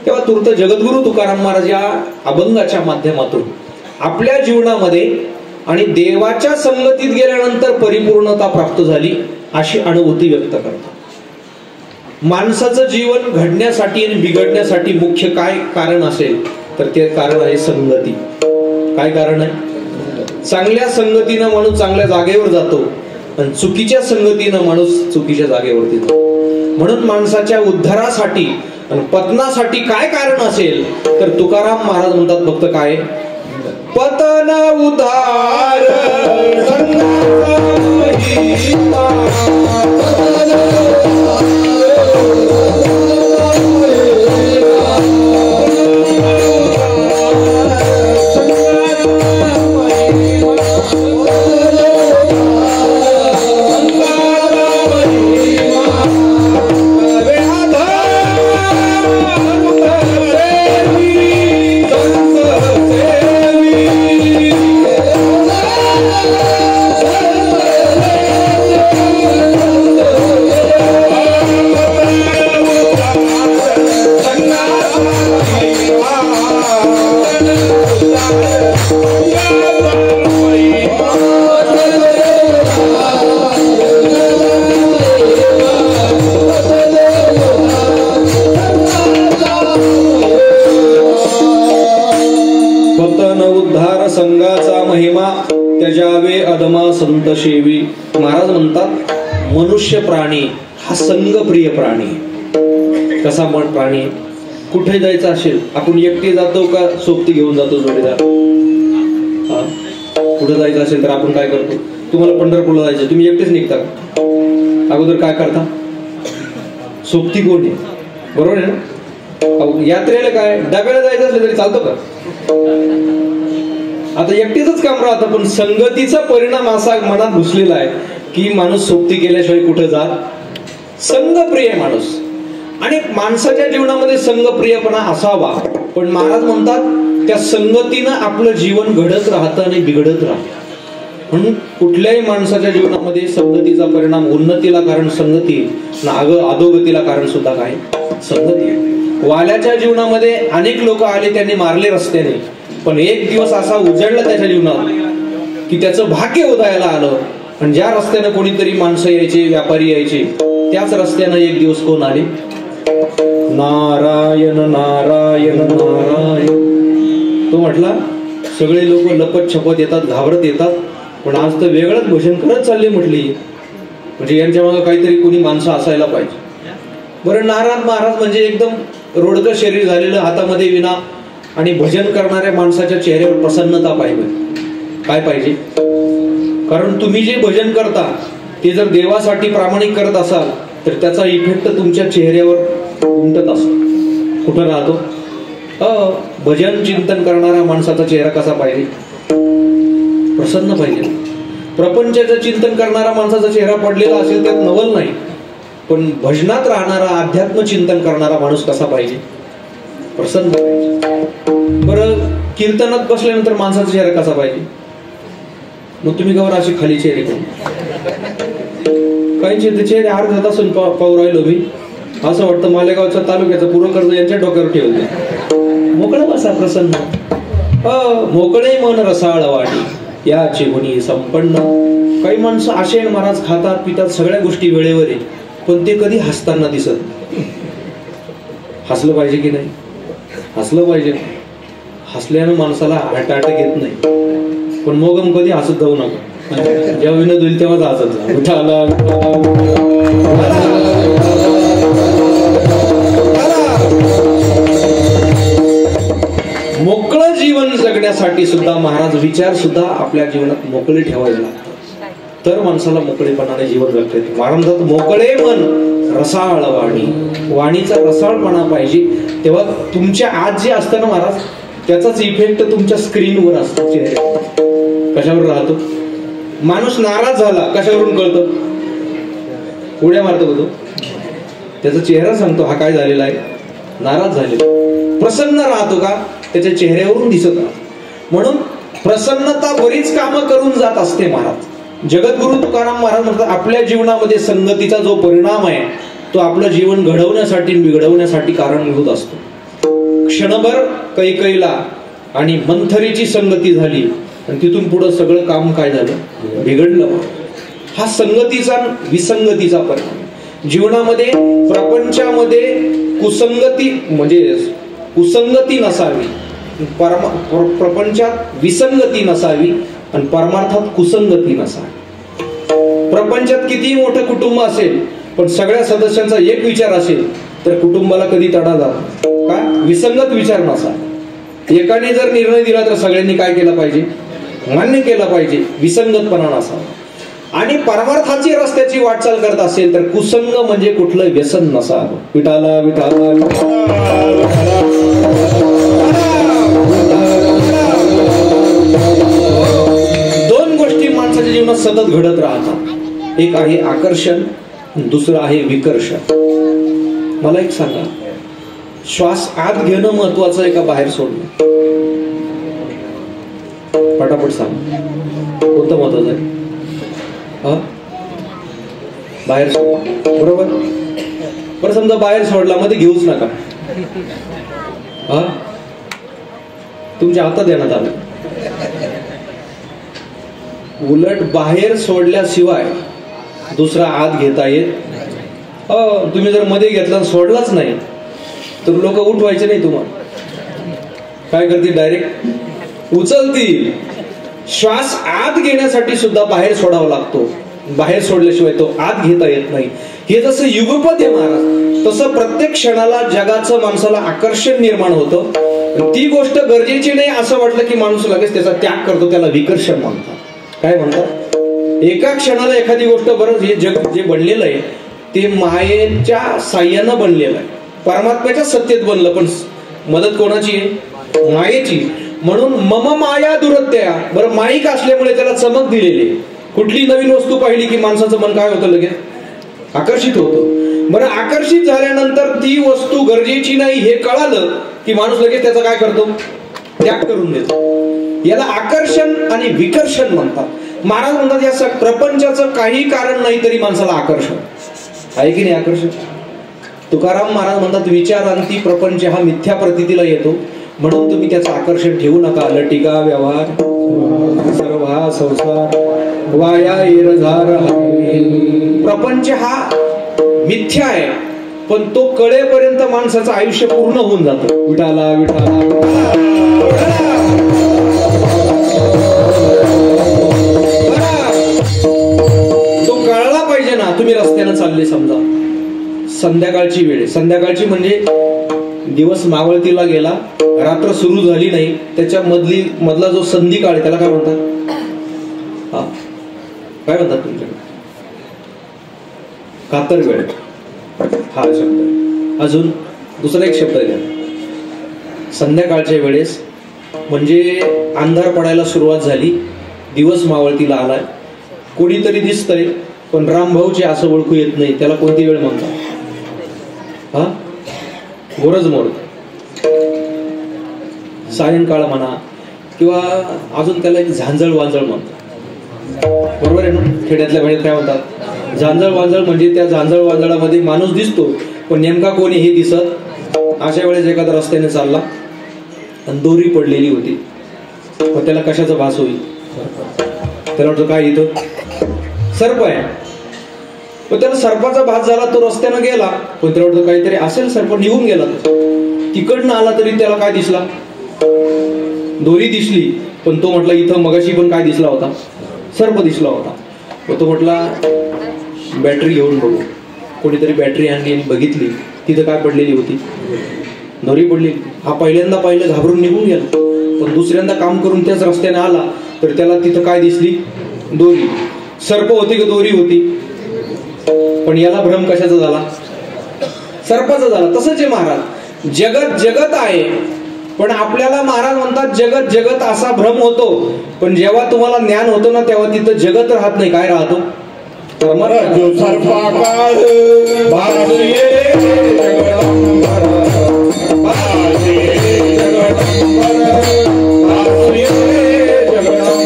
तेव्हा तूर्त जगद्गुरु तुकाराम महाराज या अभंगाच्या माध्यमातून आपल्या जीवनामध्ये आणि देवाच्या संगतीत गेल्यानंतर परिपूर्णता प्राप्त झाली अशी अनुभूती व्यक्त करतात. माणसाचं जीवन घडण्यासाठी आणि बिघडण्यासाठी मुख्य काय कारण असेल तर ते कारण आहे संगती. काय कारण आहे? चांगल्या संगतीनं माणूस चांगल्या जागेवर जातो आणि चुकीच्या संगतीनं माणूस चुकीच्या जागेवरती जातो. म्हणून माणसाच्या उद्धारासाठी आणि पतनासाठी काय कारण असेल तर तुकाराम महाराज म्हणतात फक्त काय, पतन उद्धार संघाचा महिमा त्याजावे अदमा संत शेवी. महाराज म्हणतात मनुष्य प्राणी हा संघप्रिय प्राणी. कसा मन प्राणी, कुठे जायचं असेल आपण एकटे जातो का सोबती घेऊन जातो जोडीदार? कुठे जायचं असेल तर आपण काय करतो? तुम्हाला पंढरपूरला जायचं, तुम्ही एकटेच निघता का? अगोदर काय करता? सोबती कोण आहे? बरोबर आहे ना? यात्रेला काय डब्याला जायचं असलं तरी चालतं का? आता एकटीच काम राहतं, पण संगतीचा परिणाम असा मनात घुसलेला आहे की माणूस सोबती केल्याशिवाय कुठे जात. संघप्रिय माणूस आणि माणसाच्या जीवनामध्ये संघप्रियपणा असावा, पण महाराज म्हणतात त्या संगतीनं आपलं जीवन घडत राहतं आणि बिघडत राहतं. म्हणून कुठल्याही माणसाच्या जीवनामध्ये संगतीचा परिणाम उन्नतीला कारण संगती, अधोगतीला कारण सुद्धा काय संगती. वाल्याच्या जीवनामध्ये अनेक लोक आले, त्यांनी मारले रस्त्याने, पण एक दिवस असा उजळला त्याच्या जीवनात की त्याचं भाग्य उदयाला आलं. आणि ज्या रस्त्यानं कोणीतरी माणसं यायचे, व्यापारी यायचे, त्याच रस्त्यानं एक दिवस कोण आले? नारायण नारायण नारायण. तो म्हटला सगळे लोक लपत छपत येतात, घाबरत येतात, पण आज तर वेगळंच भजन करत चालले म्हटली. म्हणजे यांच्या मागे काहीतरी कोणी माणसं असायला पाहिजे. बरं, नारायण महाराज म्हणजे एकदम रोडकं शरीर झालेलं, हातामध्ये विना, आणि भजन करणाऱ्या माणसाच्या चेहऱ्यावर प्रसन्नता पाहिजे. काय पाहिजे? कारण तुम्ही जे भजन करता ते जर देवासाठी प्रामाणिक करत असाल तर त्याचा इफेक्ट तुमच्या चेहऱ्यावर उमटत असतो. कुठं राहतो? भजन चिंतन करणाऱ्या माणसाचा चेहरा कसा पाहिजे? प्रसन्न पाहिजे. प्रपंचाचं चिंतन करणारा माणसाचा चेहरा पडलेला असेल त्यात नवल नाही, पण भजनात राहणारा अध्यात्म चिंतन करणारा माणूस कसा पाहिजे? प्रसन्न पाहिजे. बरं, कीर्तनात बसल्यानंतर माणसाचा चेहरा कसा पाहिजे? मग तुम्ही गवर अशी खाली चेहरे करून काहींचे चेहरे अर्ध्या तासून पाहू राहिलो मी, असं वाटतं मालेगावच्या तालुक्याचं पुरं कर्ज यांच्या डोक्यावर ठेवलं. मोकळं बसा, प्रसन्न. मोकळे मन रसाळ वाणी याची गुणी संपन्न. काही माणसं असे महाराज खातात पितात सगळ्या गोष्टी वेळेवर आहे, पण ते कधी हसताना दिसत. हसलं पाहिजे की नाही? हसलं पाहिजे. हसल्यानं माणसाला हार्ट अटॅक येत नाही, पण मोगम कधी हसत जाऊ नका. जेव्हा विनोद होईल तेव्हाच हसत जा. उठाला मोकळं जीवन जगण्यासाठी सुद्धा महाराज विचार सुद्धा आपल्या जीवनात मोकळे ठेवायला लागतात, तर माणसाला मोकळेपणाने जीवन जगता येतं. महाराज म्हणतात मोकळे मन रसाळ वाणी. वाणीचा रसाळपणा पाहिजे, तेव्हा तुमच्या आज जे असतं ना महाराज, त्याचाच इफेक्ट तुमच्या स्क्रीनवर असतो, चेहऱ्यावर. कशावर राहतो? माणूस नाराज झाला कशावरून कळतं? उड्या मारतो का तो? त्याचा चेहरा सांगतो हा काय झालेला आहे, नाराज झालेला. प्रसन्न राहतो का? त्याच्या चेहऱ्यावरून दिसत राहतो. म्हणून प्रसन्नता बरीच कामं करून जात असते महाराज. जगद्गुरु तुकाराम महाराज म्हणतात आपल्या जीवनामध्ये संगतीचा जो परिणाम आहे तो आपलं जीवन घडवण्यासाठी बिघडवण्यासाठी कारणीभूत असतो. क्षणभर कैकईला आणि मंथरीची संगती झाली आणि तिथून पुढे सगळं काम काय झालं, बिघडलं. हा संगतीचा विसंगतीचा परिणाम. जीवनामध्ये प्रपंचामध्ये कुसंगती म्हणजे कुसंगती नसावी, प्रपंचात विसंगती नसावी आणि परमार्थात कुसंगती नसावी. प्रपंचात किती मोठं कुटुंब असेल पण सगळ्या सदस्यांचा एक विचार असेल तर कुटुंबाला कधी तडा जातो. काय? विसंगत विचार नसा. एकाने जर निर्णय दिला तर सगळ्यांनी काय केलं पाहिजे, मान्य केलं पाहिजे. विसंगतपणा नसावा. आणि परमार्थाची रस्त्याची वाटचाल करत असेल तर कुसंग म्हणजे कुठलं व्यसन नसावं. विठाला विठाला दोन गोष्टी माणसाच्या जीवनात सतत घडत राहतात. एक आहे आकर्षण, दुसरं आहे विकर्षण. मला एक सांगा, श्वास आत घेणं महत्वाचं आहे का बाहेर सोडणं? पटापट सांग, कोणतं महत्वाचं आहे? बाहेर सोडा, बरोबर. बरं, समजा बाहेर सोडला मध्ये घेऊच नका, तुमच्या हातात देण्यात आलं. उलट बाहेर सोडल्याशिवाय दुसरा आत घेता येत. तुम्ही जर मध्ये घेतला सोडलाच नाही तर लोक उठवायचे नाही तुम्हाला. काय करतील? डायरेक्ट उचलतील. श्वास आत घेण्यासाठी सुद्धा बाहेर सोडावा लागतो. बाहेर सोडल्याशिवाय तो आत घेता येत नाही. हे जसं युगपत आहे महाराज, तसं प्रत्येक क्षणाला जगाचं माणसाला आकर्षण निर्माण होतं. ती गोष्ट गरजेची नाही असं वाटलं की माणूस लगेच त्याचा त्याग करतो, त्याला विकर्षण म्हणतात. काय म्हणतात? एका क्षणाला एखादी गोष्ट, बरं हे जग जे बनलेलं आहे ते मायेच्या साह्यानं बनलेलं आहे. परमात्म्याच्या सत्तेत बनलं, पण मदत कोणाची आहे? मायेची. म्हणून मम माया दुरत्या. बरं, माईक असल्यामुळे त्याला चमक दिलेली. कुठली नवीन वस्तू पाहिली की माणसाचं मन काय होतं? लगेच आकर्षित होतं. बरं, आकर्षित झाल्यानंतर ती वस्तू गरजेची नाही हे कळालं की माणूस लगेच त्याचा काय करतो? त्याग करून देतो. याला आकर्षण आणि विकर्षण म्हणतात. महाराज म्हणतात या प्रपंचाचं काही कारण नाही तरी माणसाला आकर्षण आहे की नाही? आकर्षण. तुकाराम महाराज म्हणतात विचारांती प्रपंच हा मिथ्या प्रतीतीला येतो, म्हणून तुम्ही त्याचं आकर्षण ठेवू नका. लटिका व्यवहार सर्व हा संसार वाया इरझार. प्रपंच हा मिथ्या आहे, पण तो कळेपर्यंत माणसाचं आयुष्य पूर्ण होऊन जातं. विठाला विठाला. तो कळला पाहिजे ना. तुम्ही रस्त्यानं चालले, समजा संध्याकाळची वेळ, संध्याकाळची म्हणजे दिवस मावळतीला गेला, रात्र सुरू झाली नाही, त्याच्या मधला जो संधी काळ त्याला काय म्हणतात? काय म्हणतात तुमच्याकडे? कातर वेळ हा शब्द. अजून दुसरा एक शब्द द्या, संध्याकाळच्या वेळेस म्हणजे अंधार पडायला सुरुवात झाली, दिवस मावळतीला आलाय, कोणीतरी दिसतंय पण रामभाऊचे असं ओळखू येत नाही. त्याला कोणती वेळ म्हणतात? हा, गोरजमोड, सायंकाळ म्हणा, किंवा अजून त्याला एक झांजळ वांजळ म्हणतात. बरोबर आहे ना? खेड्यातल्या भाषेत काय म्हणतात? झांजळ वांजळ. म्हणजे त्या झांजळ वांजळामध्ये माणूस दिसतो पण नेमका कोणी हे दिसत. अशा वेळेस एखादा रस्त्याने चालला आणि दोरी पडलेली होती, मग त्याला कशाचा भास होईल? त्याला वाटतं काय इथं सर्प आहे. पण त्याला सर्पाचा भास झाला, तो रस्त्यानं गेला, पण त्याला वाटतं काहीतरी असेल, सर्प निघून गेला. तिकडनं आला तरी त्याला काय दिसला? दोरी दिसली. पण तो म्हटला इथं मगाशी पण काय दिसला होता? सर्प दिसला होता. मग तो म्हटला बॅटरी घेऊन बघू. कोणीतरी बॅटरी आणली आणि बघितली, तिथं काय पडलेली होती? दोरी पडली. हा पहिल्यांदा पाहिलं, घाबरून निघून गेला. पण दुसऱ्यांदा काम करून त्याच रस्त्याने आला तर त्याला तिथं काय दिसली? दोरी. सर्प होती का दोरी होती? पण याला भ्रम कशाचा झाला? सर्पाचा झाला. तसंच आहे महाराज, जगत जगत आहे, पण आपल्याला महाराज म्हणतात जगत जगत असा भ्रम होतो. पण जेव्हा तुम्हाला ज्ञान होतं ना, तेव्हा तिथं जगत राहत नाही. काय राहतो? सर्पाकार भासिये जगदंबर, भासिये जगदंबर, भासिये जगदंबर.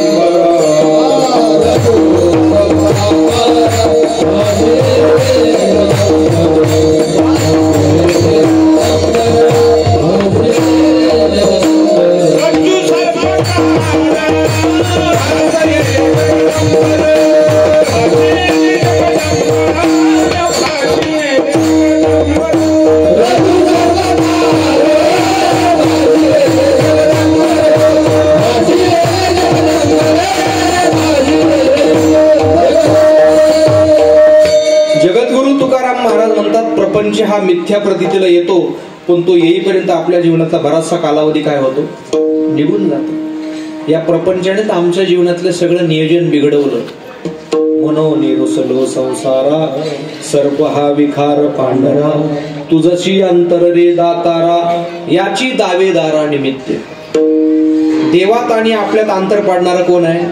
प्रपंच हा मिथ्या प्रतीतीला येतो, पण तो येईपर्यंत आपल्या जीवनाचा बराचसा कालावधी काय होतो? निघून जातो. या प्रपंचाने तर आमच्या जीवनातलं सगळं नियोजन बिघडवलं. मनोनी रुसलो संसारा, सर्प हा विखार पांढरा, तुझशी अंतर रे दातारा, याची दावेदारा निमित्त. देवात आणि आपल्यात अंतर पाडणारा कोण आहे?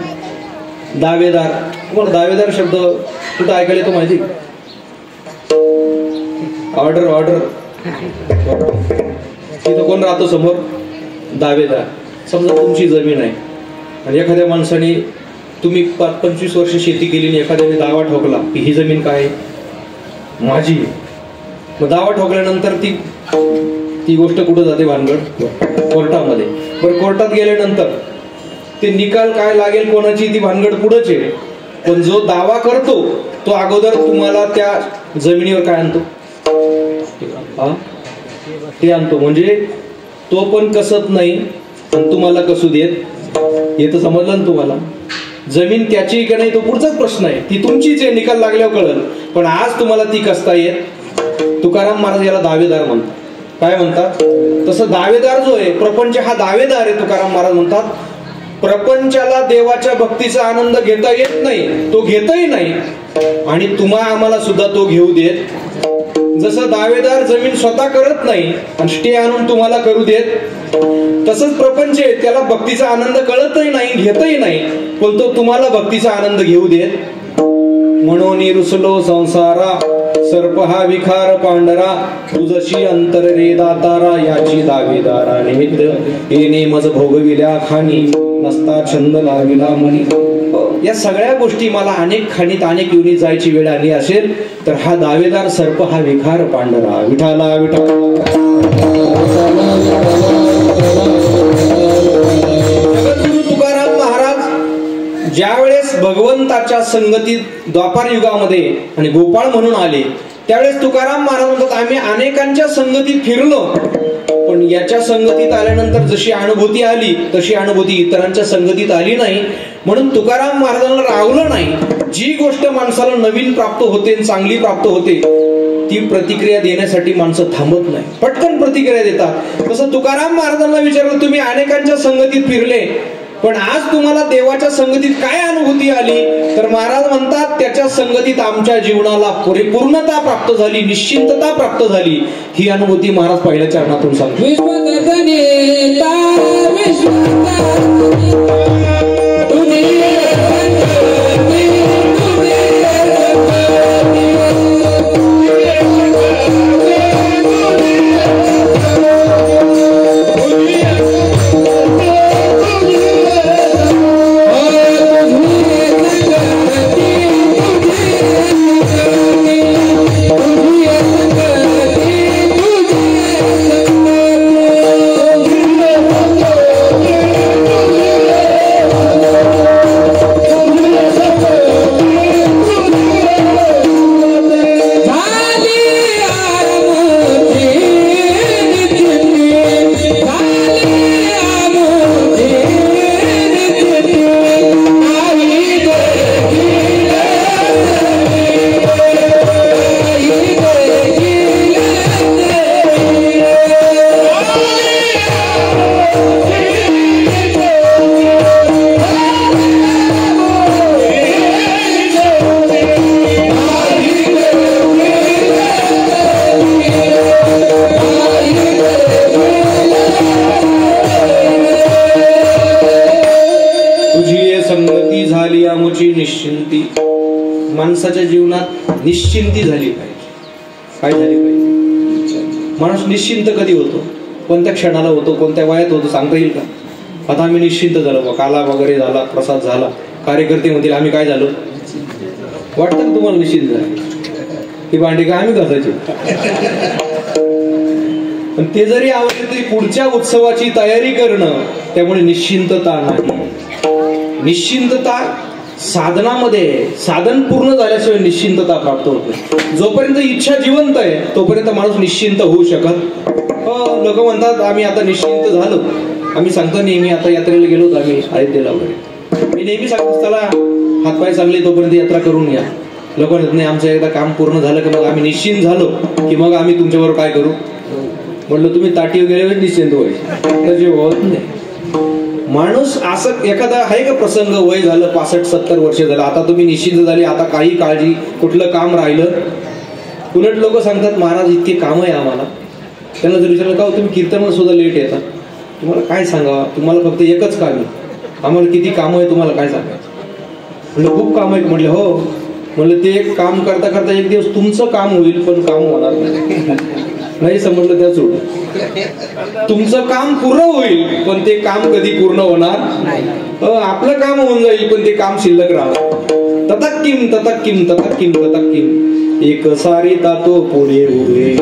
दावेदार. तुम्हाला दावेदार शब्द कुठं ऐकायला येतो माहिती? Order order. तिथं कोण राहतो समोर? दावेदार. समजा तुमची जमीन आहे आणि एखाद्या माणसाने, तुम्ही 25 वर्ष शेती केली आणि एखाद्याने दावा ठोकला की ही जमीन काय माझी. मग दावा ठोकल्यानंतर ती गोष्ट कुठं जाते? भानगड कोर्टामध्ये. बरं, कोर्टात गेल्यानंतर ते निकाल काय लागेल कोणाची, ती भानगड पुढंच आहे. पण जो दावा करतो तो अगोदर तुम्हाला त्या जमिनीवर काय आणतो? ते आणतो. म्हणजे तो पण कसत नाही आणि तुम्हाला कसू देत. हे तर समजलं ना तुम्हाला? जमीन त्याची का नाही तो पुढचाच प्रश्न आहे. ती तुमचीच आहे, निकाल लागल्यावर कळलं. पण आज तुम्हाला ती कसता येत. तुकाराम महाराज याला दावेदार म्हणतात. काय म्हणतात? तसं दावेदार जो आहे, प्रपंच हा दावेदार आहे. तुकाराम महाराज म्हणतात प्रपंचाला देवाच्या भक्तीचा आनंद घेता येत नाही, तो घेतही नाही, आणि तुम्हा आम्हाला सुद्धा तो घेऊ देत. जसं दावेदार जमीन स्वतः करत नाही आणि स्टे आणून तुम्हाला करू देत, तसंच प्रपंच आहे, त्याला भक्तीचा आनंद कळतही नाही, घेतही नाही, पण तो तुम्हाला भक्तीचा आनंद घेऊ देत. म्हणून रुसलो संसारा, सर्प हा विखार पांढरा, तुझशी अंतर रे दातारा, याची दावेदारा निमित्त येणे मज भोगविल्या खाणी, नसता छंद लाविला मनी. या सगळ्या गोष्टी मला अनेक खाणीत अनेक योनी जायची वेळ आली असेल तर हा दावेदार सर्प हा विखार पांढरा. विठाला विठाला. जगद्गुरु तुकाराम महाराज ज्या वेळेस भगवंताच्या संगतीत द्वापार युगामध्ये आणि गोपाळ म्हणून आले, त्यावेळेस तुकाराम महाराज म्हणतात आम्ही अनेकांच्या संगतीत फिरलो, पण याच्या संगतीत आल्यानंतर जशी अनुभूती आली तशी अनुभूती इतरांच्या संगतीत आली नाही. म्हणून तुकाराम महाराजांना रागवलं नाही. जी गोष्ट माणसाला नवीन प्राप्त होते, चांगली प्राप्त होते, ती प्रतिक्रिया देण्यासाठी माणसं थांबत नाही, पटकन प्रतिक्रिया देतात. तसं तुकाराम महाराजांना विचारलं तुम्ही अनेकांच्या संगतीत फिरले, पण आज तुम्हाला देवाच्या संगतीत काय अनुभूती आली? तर महाराज म्हणतात त्याच्या संगतीत आमच्या जीवनाला परिपूर्णता प्राप्त झाली, निश्चिंतता प्राप्त झाली. ही अनुभूती महाराज पहिल्या चरणातून सांगतात. निश्चिंती. माणसाच्या जीवनात निश्चिंती झाली पाहिजे. काय झाली पाहिजे? माणूस निश्चिंत कधी होतो? कोणत्या क्षणाला होतो, कोणत्या वयात होतो सांगता येईल का? आता आम्ही निश्चिंत झालो, काला वगैरे झाला, प्रसाद झाला, कार्यकर्ते म्हणतील आम्ही काय झालो? वाटतं का तुम्हाला निश्चिंत झालं? ही भांडी का आम्ही घासायची? पण ते जरी आवडले तरी पुढच्या उत्सवाची तयारी करणं, त्यामुळे निश्चिंतता नाही. निश्चिंतता साधनामध्ये, साधन पूर्ण झाल्याशिवाय निश्चिंतता प्राप्त होते. जोपर्यंत इच्छा जिवंत आहे तोपर्यंत माणूस निश्चिंत होऊ शकत. लोक म्हणतात आम्ही आता निश्चिंत झालो. आम्ही सांगतो नेहमी, आता यात्रेला गेलो होतो आम्ही अयोध्येला वगैरे, मी नेहमी सांगतो चला हातपाय चांगले तोपर्यंत यात्रा करून या. लोक म्हणत नाही आमचं एकदा काम पूर्ण झालं की मग आम्ही निश्चिंत झालो की मग आम्ही तुमच्याबरोबर काय करू. म्हटलं तुम्ही ताटी वगैरे निश्चिंत व्हायचे, त्याचे होत नाही. माणूस असं एखादा आहे का प्रसंग, वय झालं 65-70 वर्ष झालं, आता तुम्ही निश्चिंत झाले, आता काही काळजी, कुठलं काम राहिलं? उलट लोक सांगतात महाराज इतके काम आहे आम्हाला. त्यांना जर विचारलं का तुम्ही कीर्तनाला सुद्धा लेट येतात, तुम्हाला काय सांगावं, तुम्हाला फक्त एकच काम आहे, आम्हाला किती काम आहे तुम्हाला काय सांगायचं? म्हणलं खूप काम आहेत. म्हटलं हो. म्हणलं ते एक काम करता करता एक दिवस तुमचं काम होईल पण काम होणार नाही समजलं त्या सोडून. तुमचं काम पूर्ण होईल पण ते काम कधी पूर्ण होणार नाही. आपलं काम होऊन जाईल पण ते काम शिल्लक राहणार. ततक्किम ततक्किम ततक्किम ततक्किम एक सारिता तो पुढे उभे.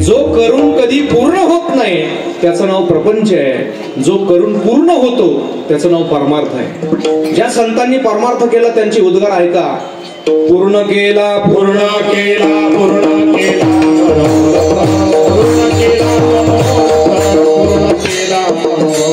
जो करून कधी पूर्ण होत नाही त्याचं नाव प्रपंच आहे. जो करून पूर्ण होतो त्याचं नाव परमार्थ आहे. ज्या संतांनी परमार्थ केला त्यांचे उद्गार ऐका. पूर्ण केला पूर्ण केला पूर्ण केला पूर्ण केला पूर्ण केला पूर्ण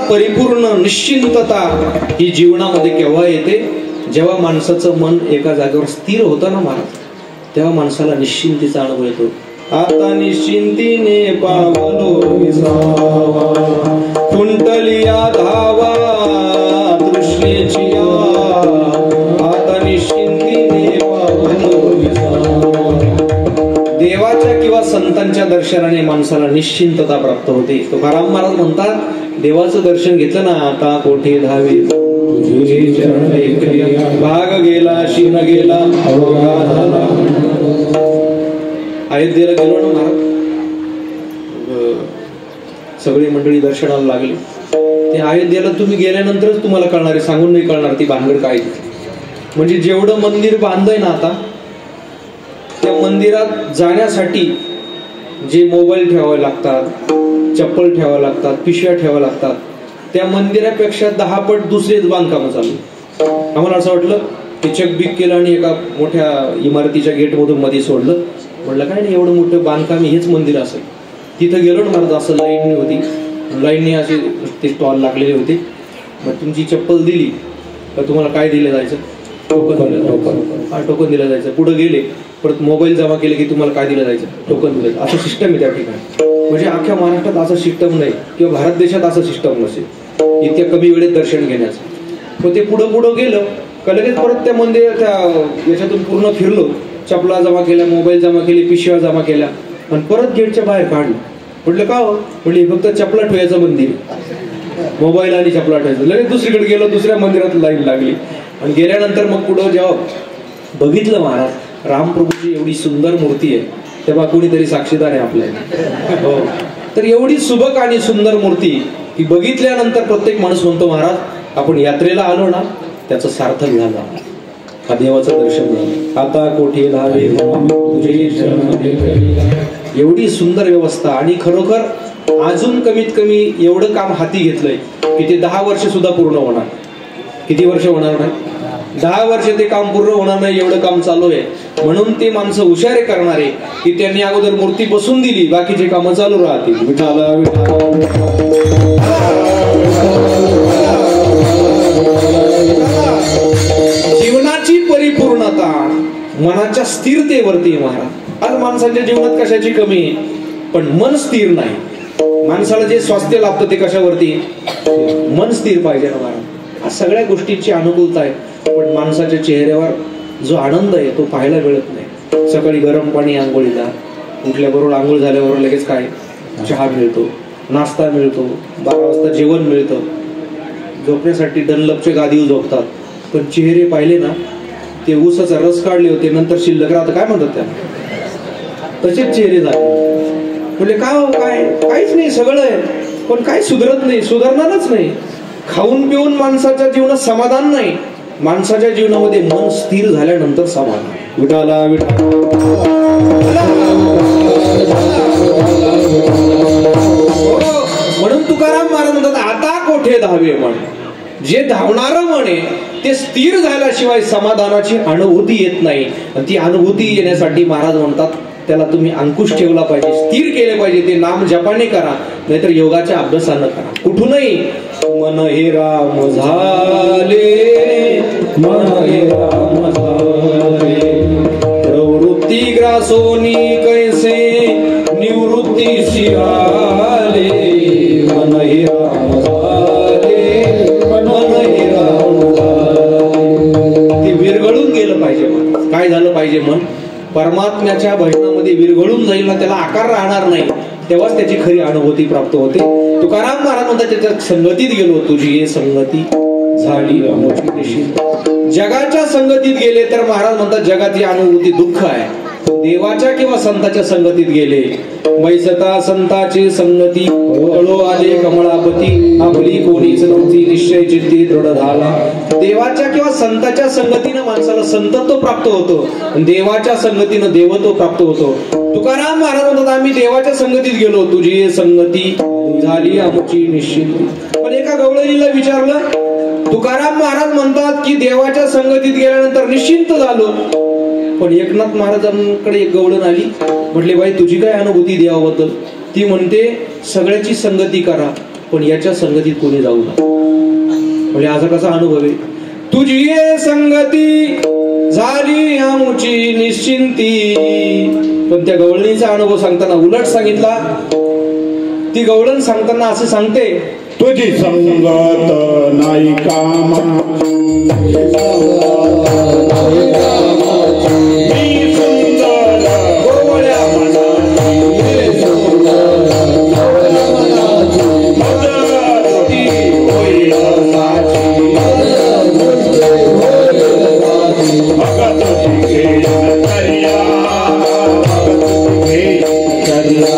परिपूर्ण निश्चिंतता ही जीवनामध्ये केव्हा येते? जेव्हा माणसाचं मन एका जागेवर स्थिर होतं ना महाराज, तेव्हा माणसाला निश्चिंतीचा अनुभव येतो. आता निश्चिंतीने पावलो विसावा, कुंडलिया धावा तृष्णेची आता निश्चिंतीने पावलो विसावा. देवाच्या किंवा संतांच्या दर्शनाने माणसाला निश्चिंतता प्राप्त होते. तुकाराम महाराज म्हणतात देवाचं दर्शन घेतलं ना, आता कोठे धावे तुझे चरण ऐकले, भाग गेला शीन गेला अवघा झाला. अयोध्येला गेलो ना महाराज, सगळी मंडळी दर्शनाला लागली. ते अयोध्येला तुम्ही गेल्यानंतरच तुम्हाला कळणार आहे, सांगून नाही कळणार ती भानगड काय. म्हणजे जेवढं मंदिर बांधलंय ना आता, त्या मंदिरात जाण्यासाठी जे मोबाईल ठेवावे लागतात, चप्पल ठेवावं लागतात, पिशव्या ठेवावं लागतात, त्या मंदिरापेक्षा 10 पट दुसरेच बांधकाम चालू. आम्हाला असं वाटलं की चकबिक केलं आणि एका मोठ्या इमारतीच्या गेटमधून मध्ये सोडलं. म्हटलं काय नाही एवढं मोठं बांधकाम हेच मंदिर असेल. तिथं गेलो ना महाराज, असं लाईन होती लाईनने असे ते स्टॉल लागलेले होते. मग तुमची चप्पल दिली तर तुम्हाला काय दिलं जायचं? टोकन दिलं जायचं. पुढे गेले परत मोबाईल जमा केले की तुम्हाला काय दिलं जायचं? टोकन दिलं. असं सिस्टम आहे त्या ठिकाणी. म्हणजे अख्ख्या महाराष्ट्रात असं सिस्टम नाही किंवा भारत देशात असं सिस्टम नसेल इतक्या कमी वेळेत दर्शन घेण्याचं. मग ते पुढं गेलं का लगेच परत त्या मंदिर त्या याच्यातून पूर्ण फिरलो, चपला जमा केल्या, मोबाईल जमा केले, पिशव्या जमा केल्या आणि परत गेटच्या बाहेर काढलं. म्हटलं का हो? म्हणजे फक्त चपला ठेवायचं मंदिर, मोबाईल आणि चपला ठेवायचं. लगेच दुसरीकडे गेलो, दुसऱ्या मंदिरात लाईन लागली आणि गेल्यानंतर मग पुढं जेव्हा बघितलं महाराज रामप्रभूची एवढी सुंदर मूर्ती आहे तेव्हा कोणीतरी साक्षीदार आहे आपल्याला. हो, तर एवढी सुबक आणि सुंदर मूर्ती की बघितल्यानंतर प्रत्येक माणूस म्हणतो महाराज आपण यात्रेला आलो ना त्याचं सार्थक झालं, हा देवाचं दर्शन झालं. आता कोठे धावे तुझे शरण. एवढी सुंदर व्यवस्था आणि खरोखर अजून कमीत कमी एवढं काम हाती घेतलंय की ते 10 वर्ष सुद्धा पूर्ण होणार. किती वर्ष होणार नाही? 10 वर्ष ते काम पूर्ण होणार नाही एवढं काम चालू आहे. म्हणून ते माणसं हुशारे करणारे की त्यांनी अगोदर मूर्ती बसून दिली, बाकीचे कामं चालू राहतील. विठाला जीवनाची परिपूर्णता मनाच्या स्थिरतेवरती महाराज. आज माणसाच्या जीवनात कशाची कमी आहे पण मन स्थिर नाही. माणसाला जे स्वास्थ्य लाभतं ते कशावरती? मन स्थिर पाहिजे ना महाराज. आज सगळ्या गोष्टींची अनुकूलता आहे पण माणसाच्या चेहऱ्यावर जो आनंद आहे तो पाहायला मिळत नाही. सकाळी गरम पाणी आंघोळीला, उठल्याबरोबर आंघोळ झाल्याबरोबर लगेच काय चहा मिळतो, नाश्ता मिळतो, 12 वाजता जेवण मिळतं, झोपण्यासाठी डनलपचे गादीवर झोपतात. पण चेहरे पाहिले ना ते ऊसाचा रस काढले होते नंतर शिल्लक राहतं काय म्हणतात त्या तसेच चेहरे झाले. म्हणजे काय काहीच नाही सगळं आहे पण काय सुधरत नाही, सुधारणारच नाही. खाऊन पिऊन माणसाच्या जीवनात समाधान नाही. माणसाच्या जीवनामध्ये मन स्थिर झाल्यानंतर समाधान. विठाला म्हणून तुकाराम महाराज म्हणतात आता कोठे धावे मन. जे धावणारं मन आहे ते स्थिर झाल्याशिवाय समाधानाची अनुभूती येत नाही. ती अनुभूती येण्यासाठी महाराज म्हणतात त्याला तुम्ही अंकुश ठेवला पाहिजे, स्थिर केले पाहिजे. ते नाम जपाने करा नाहीतर योगाच्या अभ्यासानं करा. कुठूनही मन हे राम झाले, मन हे राम झाले, प्रवृत्ती ग्रासोनी कैसे निवृत्ती शिराले. मन हे राम झाले, मन हे राम झाले. ते विरघळून गेलं पाहिजे मन. काय झालं पाहिजे मन? परमात्म्याच्या भजनामध्ये विरघळून जाईल ना, त्याला आकार राहणार नाही, तेव्हाच त्याची खरी अनुभूती प्राप्त होते. तुकाराम महाराज म्हणतात त्याच्या संगतीत गेलो तुझी संगती झाली अमोठी निश्चिंत. जगाच्या संगतीत गेले तर महाराज म्हणतात जगाची अनुभूती दुःख आहे. देवाच्या किंवा संताच्या संगतीत गेले मैसता संताची संगती तळो आले कमळापती आपली कोणीच नव्हती निश्चय चित्ती दृढ झाला. देवाच्या किंवा संताच्या संगतीनं माणसाला संतत्व प्राप्त होतो, देवाच्या संगतीनं देवत्व प्राप्त होतो. तुकाराम महाराज म्हणतात आम्ही देवाच्या संगतीत गेलो तुझी संगती झाली आमची निश्चिंती. पण एका गवळणीला विचारलं, तुकाराम महाराज म्हणतात की देवाच्या संगतीत गेल्यानंतर निश्चिंत झालो. पण एकनाथ महाराजांकडे एक गवळण आली, म्हटले बाई तुझी काय अनुभूती देवाबद्दल? ती म्हणते सगळ्याची संगती करा पण याच्या संगतीत कोणी जाऊ नका. म्हणजे असा कसा अनुभव आहे? तुझी संगती झाली आमची निश्चिंती. पण त्या गवळणीचा अनुभव सांगताना उलट सांगितला. ती गवळण सांगताना असं सांगते, तुझी संगत नाही कामाची, मी सुंदर गोवळ्या मनाची, मदती होईल साची, भगत घेईन कर्या, भगत घेईन कर्या.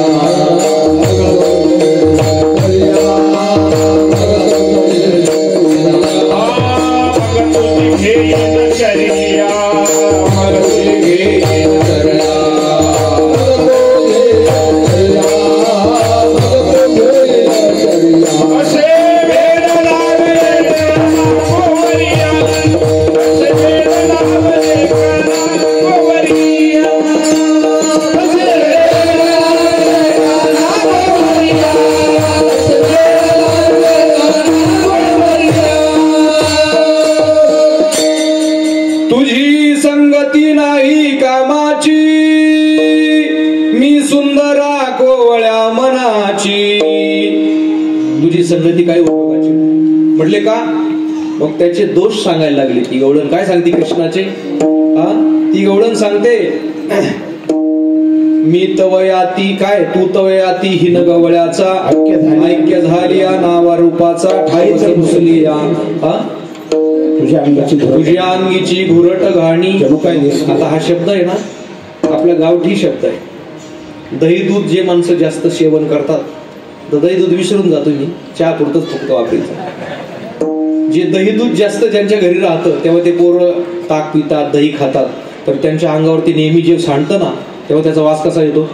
तुझी संगती नाही कामाची, मी सुंदरा कोवळ्या मनाची. तुझी संगती काय उपयोगाची म्हटले का? मग त्याचे दोष सांगायला लागले. ती गवळण काय सांगते कृष्णाचे? ती गवळण सांगते, मी तवयाती काय तू तवयाती हिन गवळ्याचा, ऐक्य झाली या नावा रूपाचा, ठाईच घुसली या तुझ्या अंगीची घुरट घाणी. आता हा शब्द आहे ना आपला गावठी शब्द आहे. दही दूध जे माणसं जास्त सेवन करतात, तर दही दूध विसरून जातो मी, चहा पुरतच फक्त वापरायचं. जे दही दूध जास्त ज्यांच्या घरी राहतं तेव्हा ते पोरं ताक पितात, दही खातात, तर त्यांच्या अंगावरती नेहमी जे सांडतं ना तेव्हा त्याचा वास कसा येतो?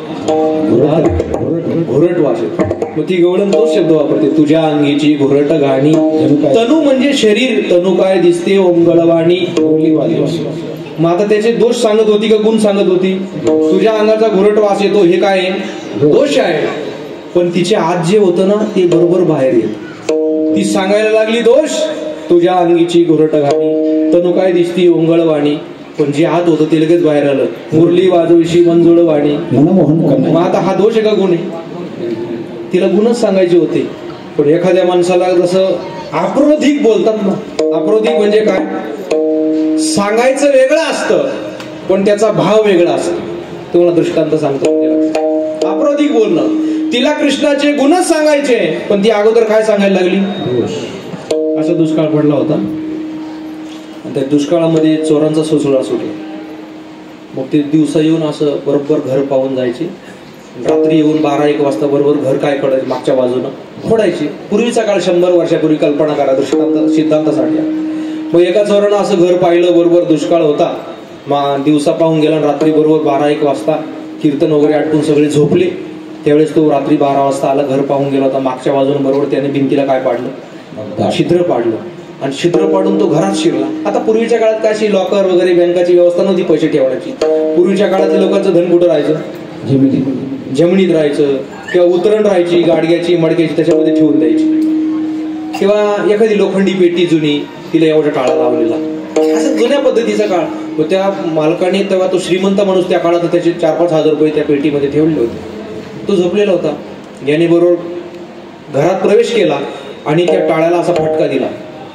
घुरट वास येतो. मग ती गवळण तोच शब्द वापरते, तुझ्या अंगीची घुरट घाणी. तनू म्हणजे शरीर, तनू काय दिसते ओंगळवाणी. मग आता त्याचे दोष सांगत होती का गुण सांगत होती? तुझ्या अंगाचा घुरट वास येतो हे काय आहे? दोष आहे. पण तिचे आत जे होतं ना ते बरोबर बाहेर येत. ती सांगायला लागली दोष, तुझ्या अंगीची घुरट घाणी, तनू काय दिसती ओंगळवाणी. पण जे आत होतं ते लगेच बाहेर आलं, मुरली वाजवशी मंजुळ वाणी. मग आता हा दोष आहे का गुण आहे? तिला गुणच सांगायचे होते. पण एखाद्या माणसाला जसं अप्रोधिक बोलतात ना, अप्रोधिक म्हणजे काय? सांगायचं वेगळं असतं पण त्याचा भाव वेगळा असतो. तुम्हाला दृष्टांत सांगतो. अप्रोधिक बोलणं, तिला कृष्णाचे गुणच सांगायचे पण ती अगोदर काय सांगायला लागली? असा दुष्काळ पडला होता. त्या दुष्काळामध्ये चोरांचा सुळसुळा सुटला. मग ते दिवसा येऊन असं बरोबर घर पाहून जायचे, रात्री येऊन 12-1 वाजता बरोबर घर काय करायचं मागच्या बाजूनं फोडायचे. पूर्वीचा काळ 100 वर्षापूर्वी कल्पना करा दृष्टांत सिद्धांतासाठी. मग एका चोरानं असं घर पाहिलं, बरोबर दुष्काळ होता. मग दिवसा पाहून गेला, रात्री बरोबर 12-1 वाजता कीर्तन वगैरे आटपून सगळे झोपले. त्यावेळेस तो रात्री 12 वाजता आला, घर पाहून गेला होता. मागच्या बाजून बरोबर त्याने भिंतीला काय पाडलं? छिद्र पाडलं. आणि छिद्र पाडून तो घरात शिरला. आता पूर्वीच्या काळात काय लॉकर वगैरे बँकाची व्यवस्था नव्हती पैसे ठेवण्याची. पूर्वीच्या काळातल्या लोकांचं धन कुठं राहायचं? जमिनीत राहायचं, किंवा उतरण राहायची गाडग्याची मडक्याची, त्याच्यामध्ये ठेवून द्यायची. किंवा एखादी लोखंडी पेटी जुनी, तिला एवढा टाळा लावलेला, असं जुन्या पद्धतीचा काळ. मग त्या मालकाने तेव्हा तो श्रीमंत माणूस त्या काळात त्याचे 4-5 हजार रुपये त्या पेटीमध्ये ठेवले होते. तो झोपलेला होता. याने बरोबर घरात प्रवेश केला आणि त्या टाळ्याला असा फटका दिला.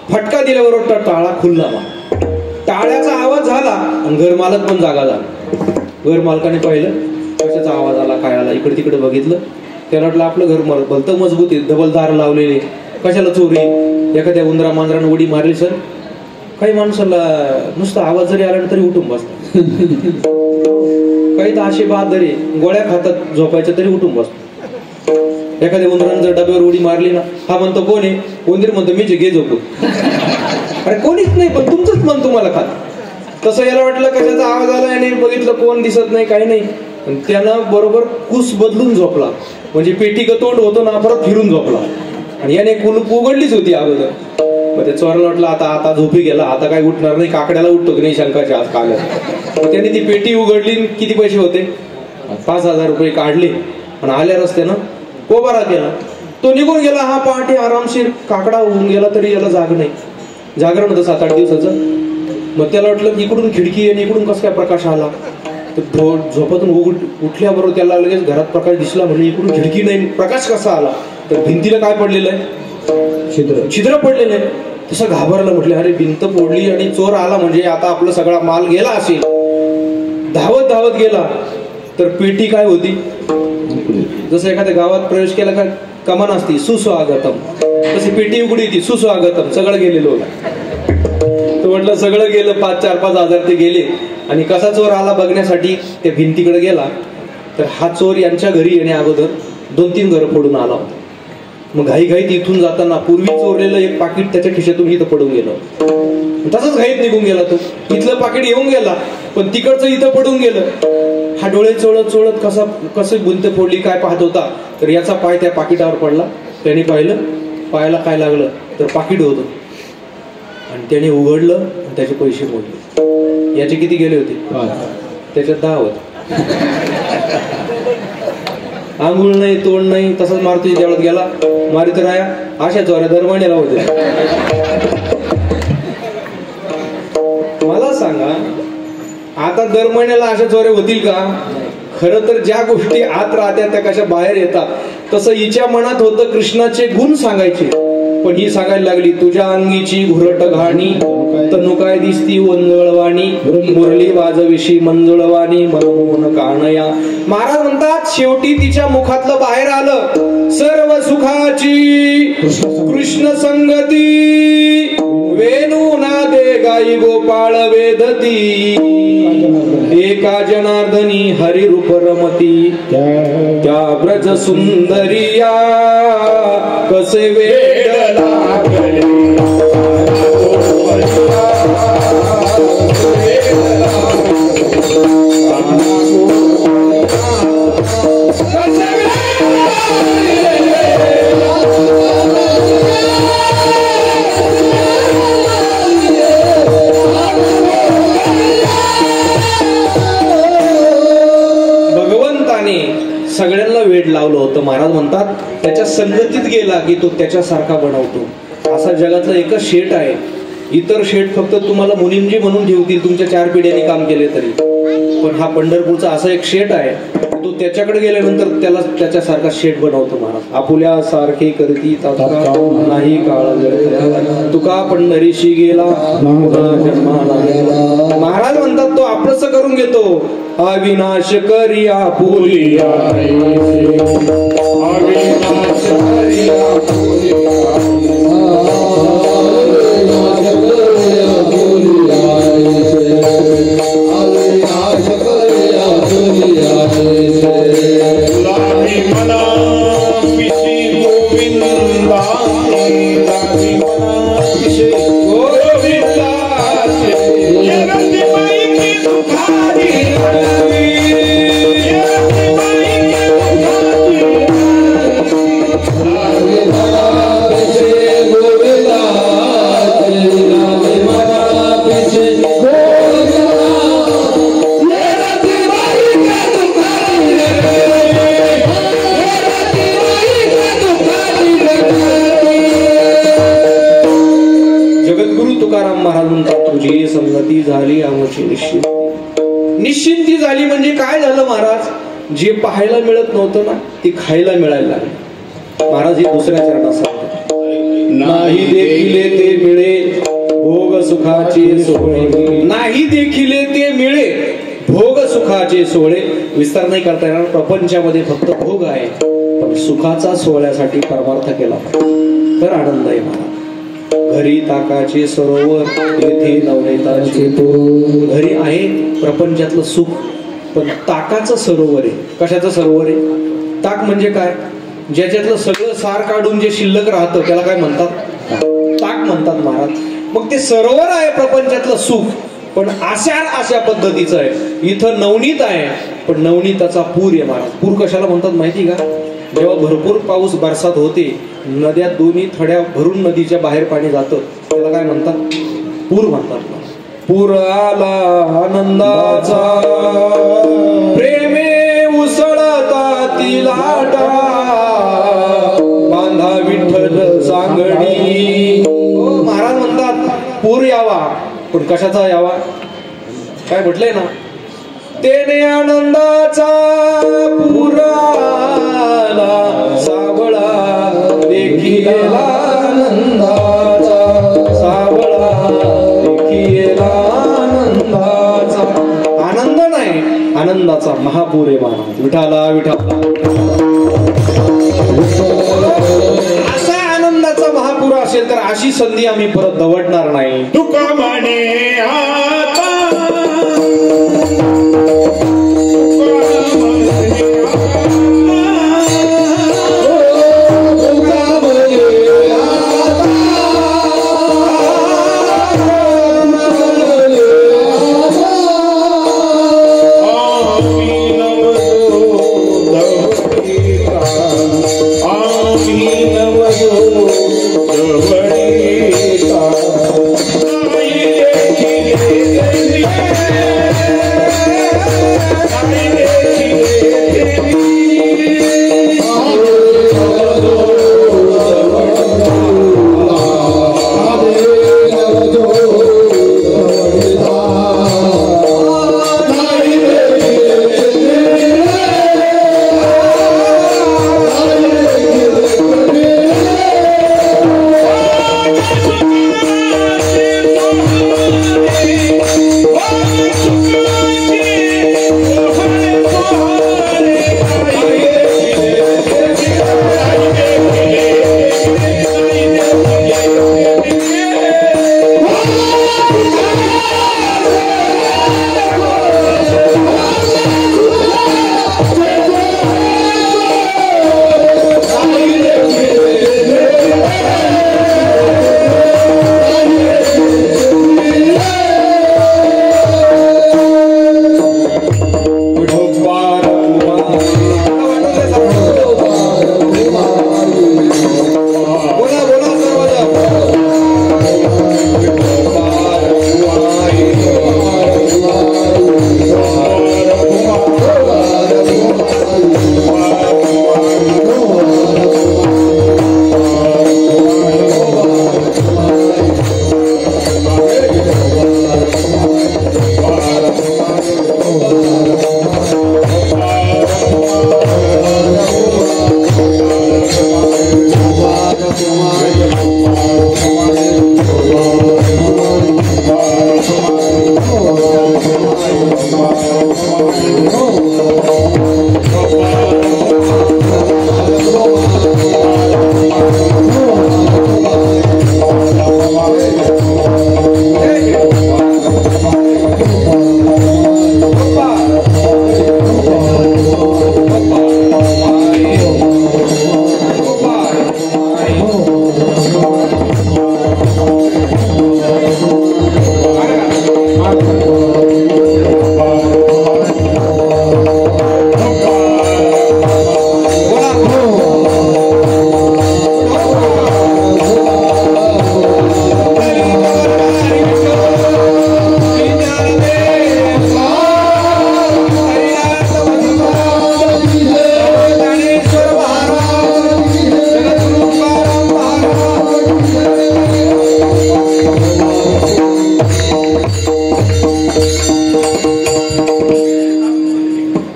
फटका दिल्याबरोबर टाळा खुलला. टाळ्याचा आवाज झाला आणि घर मालक पण जागा झाला. घर मालकाने पाहिलं कशाचा आवाज आला, काय आला, इकडे तिकडे बघितलं. त्याला वाटलं आपलं घर भलतं मजबूत आहे, डबल दार लावलेले, कशाला चोरी? एखाद्या उंदरा मांजरानं उडी मारली सर. काही माणसाला नुसता आवाज जरी आला तरी उठून बसतात. काही तर असे बहादर आहे, गोळ्या खातात झोपायच्या तरी उठून बसतात. एखाद्या उंदरानं जर डब्यावर उडी मारली ना, हा म्हणतो कोण आहे? उंदीर म्हणतो मी घे झोपून. अरे कोणीच नाही, पण तुमचंच मन तुम्हाला खात. तसं याला वाटलं कशाचा आवाज आला आणि बघितलं कोण दिसत नाही, काही नाही. त्यानं बरोबर कुस बदलून झोपला. म्हणजे पेटी तोंड होतो ना, परत फिरून झोपला. आणि याने कुलूप उघडलीच होती अगोदर. मग त्या चोराला वाटलं आता झोपी गेला, आता काय उठणार नाही, काकड्याला उठतो की नाही शंकाच्या हात काढल्या. मग त्याने ती पेटी उघडली. किती पैसे होते? 5,000 रुपये काढले. आणि आल्या रस्त्यानं कोबारा केला. तो निघून गेला. हा पहाटे आरामशीर काकडा होऊन गेला तरी याला जाग नाही. जागरण होतं 7-8 दिवसाचं. मग त्याला वाटलं इकडून खिडकी आणि इकडून कसं काय प्रकाश आला. तर झोपातून उठल्याबरोबर त्याला लगेच घरात प्रकाश दिसला. म्हणजे इकडून खिडकी नाही, प्रकाश कसा आला? तर भिंतीला काय पडलेलं आहे? छिद्र पडलेलं आहे. तसं घाबरला. म्हटलं अरे भिंत फोडली आणि चोर आला म्हणजे आता आपला सगळा माल गेला असेल. धावत धावत गेला तर पेटी काय होती? जसं एखाद्या गावात प्रवेश केला का कमान असती सुस्वागतम, तशी पेटी उघडी ती सुस्वागतम. सगळं गेलेलं होतं. तो म्हटलं सगळं गेलं. 4-5 हजार ते गेले. आणि कसा चोर आला बघण्यासाठी त्या भिंतीकडे गेला तर हा चोर यांच्या घरी येण्या अगोदर 2-3 घरं फोडून आला होता. मग घाईघाईत इथून जाताना पूर्वी चोरलेलं एक पाकिट त्याच्या खिशातून इथं पडून गेलं. तसंच घाईत निघून गेला तो. इथलं पाकिट येऊन गेला पण तिकडचं इथं पडून गेलं. हा डोळे चोळत चोळत कसं बुंत फोडली काय पाहत होता तर याचा पाय त्या पाकिटावर पडला. त्याने पाहिलं, पायाला काय लागलं तर पाकिट होतं. आणि त्याने उघडलं आणि त्याचे पैसे मोजले. याचे किती गेले होते? त्याच्यात 10 होते. आंघोळ नाही, तोंड नाही, तसंच मारुतीच्या देवळात गेला. मारित राया अशा चोऱ्या दर महिन्याला होते. मला सांगा, आता दर महिन्याला अशा चोऱ्या होतील का? खरं तर ज्या गोष्टी आत राहत्या त्या कशा बाहेर येतात, तसं हिच्या मनात होतं कृष्णाचे गुण सांगायचे, पण ही सांगायला लागली तुझ्या अंगीची घुरट घाणी, तनु काय दिसती वंजळवाणी, मुरली वाजविशी मंजुळवाणी, मनमोहन कानया. महाराज म्हणतात शेवटी तिच्या मुखातलं बाहेर आलं, सर्व सुखाची कृष्ण संगती, वेणू नादे गाई गोपाळ वेदती, एका जनार्दनी हरिरूप रमती, त्या ब्रज सुंदरिया कसे वेड लागले. सगळ्यांना वेड लावलं होतं. महाराज म्हणतात त्याच्या संगतीत गेला की तो त्याच्यासारखा बनवतो. असा जगातला एकच शेठ आहे. इतर शेठ फक्त तुम्हाला मुनिमजी म्हणून ठेवतील तुमच्या 4 पिढ्यांनी काम केले तरी, पण हा पंढरपूरचा असा एक शेठ आहे, तो त्याच्याकडे गेल्यानंतर त्याला त्याच्यासारखा शेठ बनवतो. महाराज आपुल्या सारखे करती नाही काळ, तुका पंढरीशी गेला जन्माला. महाराज म्हणतात तो आपलंच करून घेतो. अविनाश करिया पुलिया, अविनाश करिया तुझी संगती झाली आमची निश्चिंती. निश्चिंती झाली म्हणजे काय झालं महाराज? जे पाहायला मिळत नव्हतं ना ते खायला मिळायला लागलं. महाराज हे दुसऱ्या चरणात सांगतात, नाही देखिले ते मिळे भोग सुखाचे सोहळे, नाही देखिले ते मिळे भोग सुखाचे सोहळे. विस्तार नाही करता येणार. प्रपंचामध्ये फक्त भोग आहे, पण सुखाचा सोहळ्यासाठी परमार्थ केला तर आनंद आहे. महाराज घरी ताकाचे सरोवर, येथे नवनीताचे तोरण. घरी आहे प्रपंचातलं सुख, पण ताकाचं सरोवर आहे. कशाचं सरोवर आहे? ताक म्हणजे काय? ज्याच्यातलं सगळं सार काढून जे शिल्लक राहतं त्याला काय म्हणतात? ताक म्हणतात महाराज. मग ते सरोवर आहे प्रपंचातलं सुख, पण अशा पद्धतीचं आहे. इथं नवनीत आहे, पण नवनीताचा पूर आहे महाराज. पूर कशाला म्हणतात माहिती का? जेव्हा भरपूर पाऊस बरसात होते, नद्या दोन्ही थड्या भरून नदीच्या बाहेर पाणी जातं, त्याला काय म्हणतात? पूर म्हणतात. पूर आला आनंदाचा, प्रेमे उसळता ती लाटा, बांधा विठ्ठल सांगडी. महाराज म्हणतात पूर यावा, पण कशाचा यावा? काय म्हटलंय ना, तेने आनंदाचा पूर आला, सावळा देखील आनंदाचा, सावळा देखील आनंदाचा. आनंद नाही, आनंदाचा महापूर आहे महाराज. विठाला विठाला असा आनंदाचा महापूर असेल तर अशी संधी आम्ही परत दवडणार नाही. तुका म्हणे आता Thank you.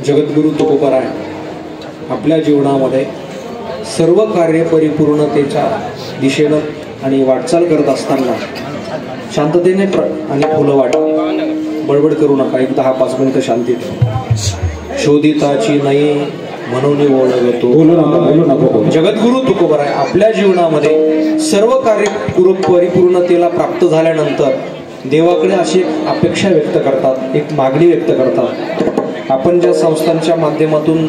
जगद्गुरु तुकोबराय आपल्या जीवनामध्ये सर्व कार्य परिपूर्णतेच्या दिशेनं आणि वाटचाल करत असताना शांततेने आणि फुलं वाटा, बडबड करू नका, एक 10-5 मिनिटं शांतीत. शोधिताची नाही म्हणून ओळखतो. बोलू नको. जगद्गुरु तुकोबराय आपल्या जीवनामध्ये सर्व कार्य परिपूर्णतेला प्राप्त झाल्यानंतर देवाकडे अशी अपेक्षा व्यक्त करतात, एक मागणी व्यक्त करतात. आपण ज्या संस्थांच्या माध्यमातून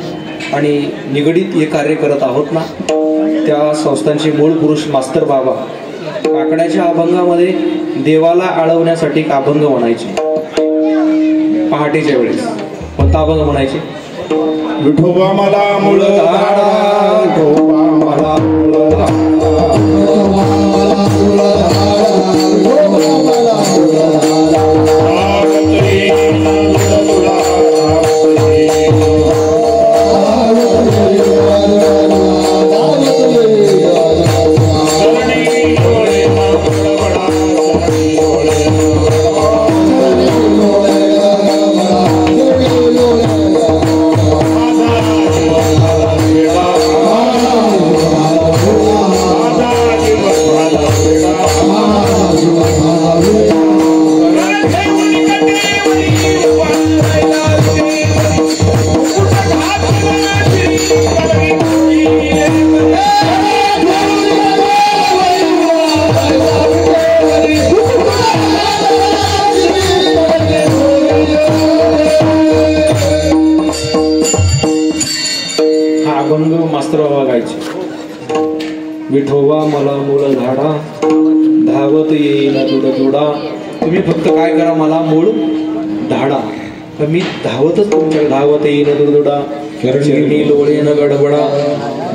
आणि निगडीत हे कार्य करत आहोत ना, त्या संस्थांचे मूळ पुरुष मास्तर बाबा काकड्याच्या अभंगामध्ये देवाला आळवण्यासाठी एक अभंग म्हणायचे. पहाटेच्या वेळेस कोणता अभंग म्हणायचे? विठोबा मला मूळ झाडा, विठोबा मला मूळ मास्तर बाबा गायचे. विठोबा मला मूळ झाडा, धावत येईन जुडा जुडा. तुम्ही फक्त काय करा, मला मूळ धाडा, तर मी धावतच तुमच्याकडे. धावत येईन दुडदुडा, चरणी लोळेन गडबडा,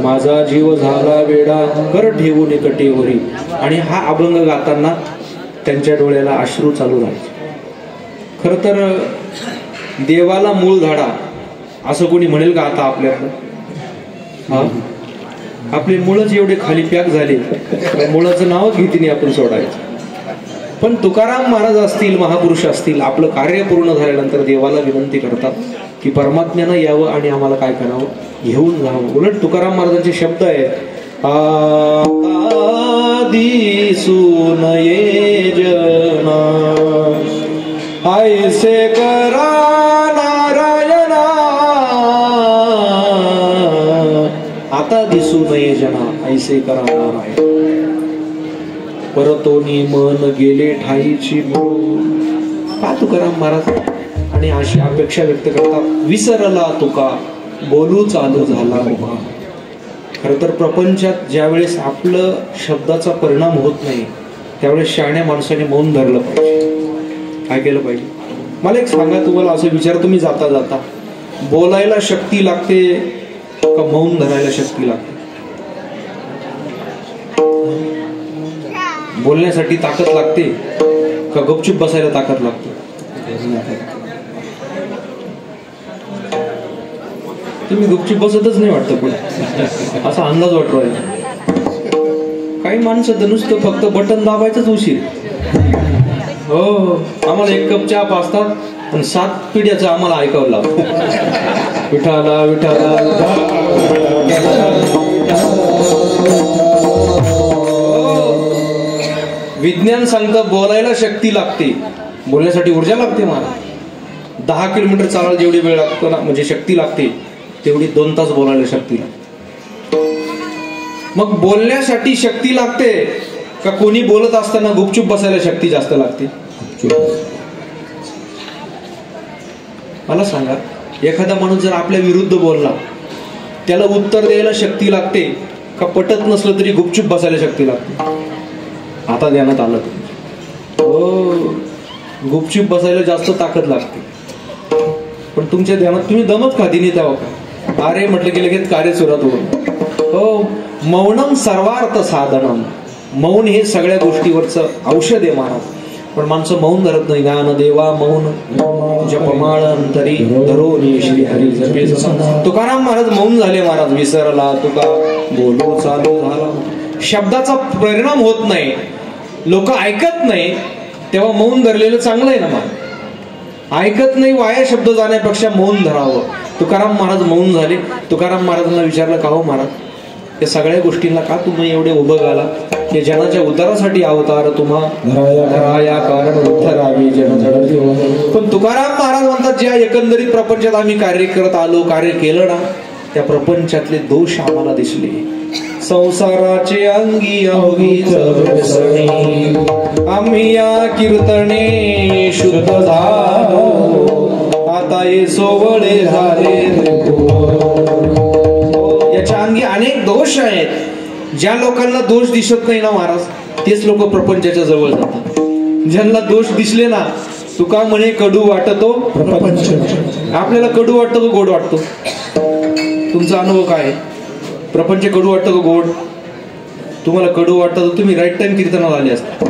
माझा जीव झाला वेडा, कर ठेवून कटेवरी. आणि हा अभंग गाताना त्यांच्या डोळ्याला अश्रू चालू राहायचे. खरं तर देवाला मूळ झाडा असं कोणी म्हणेल का आता आपल्याकडं? आपले मुळच एवढे खाली पॅक झाले, मुळाचं नावच घेतीने आपण सोडायचं. पण तुकाराम महाराज असतील, महापुरुष असतील, आपलं कार्य पूर्ण झाल्यानंतर देवाला विनंती करतात की परमात्म्यानं यावं आणि आम्हाला काय करावं, घेऊन जावं. उलट तुकाराम महाराजांचे शब्द आहेत, आता दिसून ये जना ऐसे करा नारायणा, आता दिसू नये जना ऐसे करा नारायण. परतोनी मन गेले ठाईची का तुकाराम महाराज आणि अशी अपेक्षा व्यक्त करतात. विसरला तुका बोलू चालू झाला मुका. खरं तर प्रपंचात ज्यावेळेस आपलं शब्दाचा परिणाम होत नाही त्यावेळेस शहाण्या माणसाने मौन धरलं पाहिजे. काय केलं पाहिजे? मला एक सांगा, तुम्हाला असं विचार, तुम्ही जाता जाता बोलायला शक्ती लागते का मौन धरायला शक्ती लागते? बोलण्यासाठी ताकद लागते का गपचूप बसायला ताकद लागते? तुम्ही गुपचूप बसतच नाही वाटतं पुढे, असा अंदाज वाटतोय. काही माणसं तर नुसतं फक्त बटन दाबायचंच उशीर. हो, आम्हाला 1 कप चहा पाजतात आणि 7 पिढ्याचं आम्हाला ऐकावं लागतं. विठाला विठाला. विज्ञान सांगतं बोलायला शक्ती लागते, बोलण्यासाठी ऊर्जा लागते. मला 10 किलोमीटर चालायला जेवढी वेळ लागतो ना, म्हणजे शक्ती लागते, तेवढी 2 तास बोलायला शक्ती लागते. मग बोलण्यासाठी शक्ती लागते का कोणी बोलत असताना गुपचूप बसायला शक्ती जास्त लागते? मला सांगा, एखादा माणूस जर आपल्या विरुद्ध बोलला, त्याला उत्तर द्यायला शक्ती लागते का पटत नसलं तरी गुपचूप बसायला शक्ती लागते? आता ध्यानात आलं. हो, गुपचूप बसायला जास्त ताकद लागते. पण तुमच्या ध्यानात तुम्ही दमत खाती नाही तेव्हा का? अरे म्हटलं की लगेच कार्य सुरुवात होईल. हो, मौनम सर्वार्थ साधनम. मौन हे सगळ्या गोष्टीवरचं औषध आहे महाराज. पण माणसं मौन धरत नाही. ज्ञान देवा मौन जपमाळ अंतरी धरोनी श्री हरी जपे. तुकाराम महाराज मौन झाले. महाराज विसरला तुका बोलो चालू झाला. शब्दाचा परिणाम होत नाही, लोक ऐकत नाही, तेव्हा मौन धरलेलं चांगलं आहे ना. महाराज ऐकत नाही, वाया शब्द जाण्यापेक्षा मौन धरावं. तुकाराम महाराज मौन झाले. तुकाराम महाराजांना विचारलं, का हो महाराज, या सगळ्या गोष्टींना का तुम्ही एवढे उभं घाला? हे जनाच्या उद्धारासाठी अवतार तुम्हा धराया कारण उद्धरावी जन. पण तुकाराम महाराज म्हणतात, ज्या एकंदरीत प्रपंचात आम्ही कार्य करत आलो, कार्य केलं ना, त्या प्रपंचातले दोष आम्हाला दिसले. संसाराचे अंगी अवघीच व्यसनी, आम्ही या कीर्तने शुद्ध झालो, आता ये सोवळे झाले. याच्या अंगी अनेक दोष आहेत. ज्या लोकांना दोष दिसत नाही ना महाराज, तेच लोक प्रपंचाच्या जवळ जातात. ज्यांना दोष दिसले ना, तुका म्हणे कडू वाटतो प्रपंच. आपल्याला कडू वाटतो का गोड वाटतो? तुमचा अनुभव काय? प्रपंच कडू वाटतं का गोड? तुम्हाला कडू वाटतं तर तुम्ही राईट टाइम कीर्तनाला आले असता.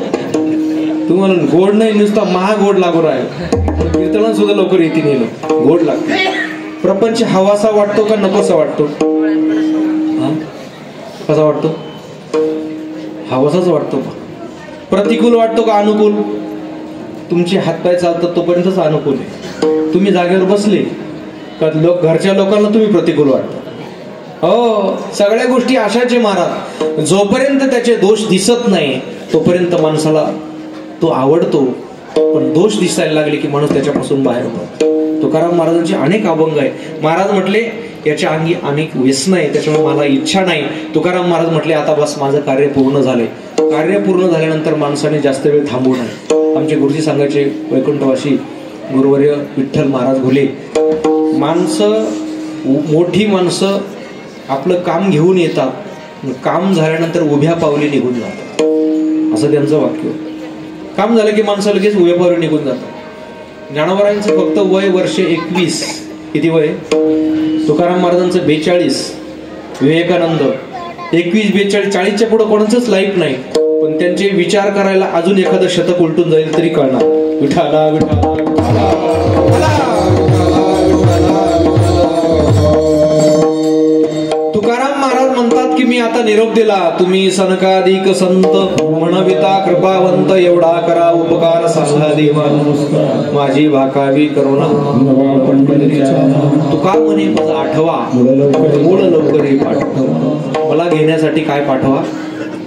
तुम्हाला गोड नाही, नुसता महागोड लागू राहील. कीर्तनात सुद्धा लवकर येते नाही, गोड लागते. प्रपंच हवासा वाटतो का नकोसा वाटतो? कसा वाटतो? हवासाच वाटतो. प्रतिकूल वाटतो का अनुकूल? तुमचे हातपाय चालतात तोपर्यंतच अनुकूल आहे. तुम्ही जागेवर बसले का घरच्या लोकांना तुम्ही प्रतिकूल वाटतो. हो, सगळ्या गोष्टी अशाच आहे महाराज. जोपर्यंत त्याचे दोष दिसत नाही तोपर्यंत माणसाला तो आवडतो, पण दोष दिसायला लागले की माणूस त्याच्यापासून बाहेर पडतो. तुकाराम महाराजांचे अनेक अभंग आहे. महाराज म्हटले, याच्या अंगी अनेक व्यसन आहे, त्याच्यामुळे मला इच्छा नाही. तुकाराम महाराज म्हटले, आता बस माझं कार्य पूर्ण झाले. कार्य पूर्ण झाल्यानंतर माणसाने जास्त वेळ थांबू नये. आमचे गुरुजी सांगायचे, वैकुंठवासी गुरुवर्य विठ्ठल महाराज घुले, माणसं, मोठी माणसं आपलं काम घेऊन येतात, काम झाल्यानंतर उभ्या पावली निघून जातात, असं त्यांचं वाक्य. काम झालं की माणसं लगेच उभ्या पावली निघून जातात. ज्ञानोबरांचं फक्त वय वर्ष 21. किती वय? तुकाराम महाराजांचं 42, विवेकानंद 21, 42, 40च्या पुढे कोणाचंच लाईफ नाही. पण त्यांचे विचार करायला अजून एखादं शतक उलटून जाईल तरी कळणार. विठाला विठाला तुकाराम महाराज म्हणतात की मी आता निरोप दिला. तुम्ही सनकाधिक संत म्हणविता कृपावंत, एवढा करा उपकार सांगा देवा, माझी भाकावी करुणा. तुका म्हणे माझा आठवा, मूळ लवकर पाठवा. मला घेण्यासाठी काय पाठवा?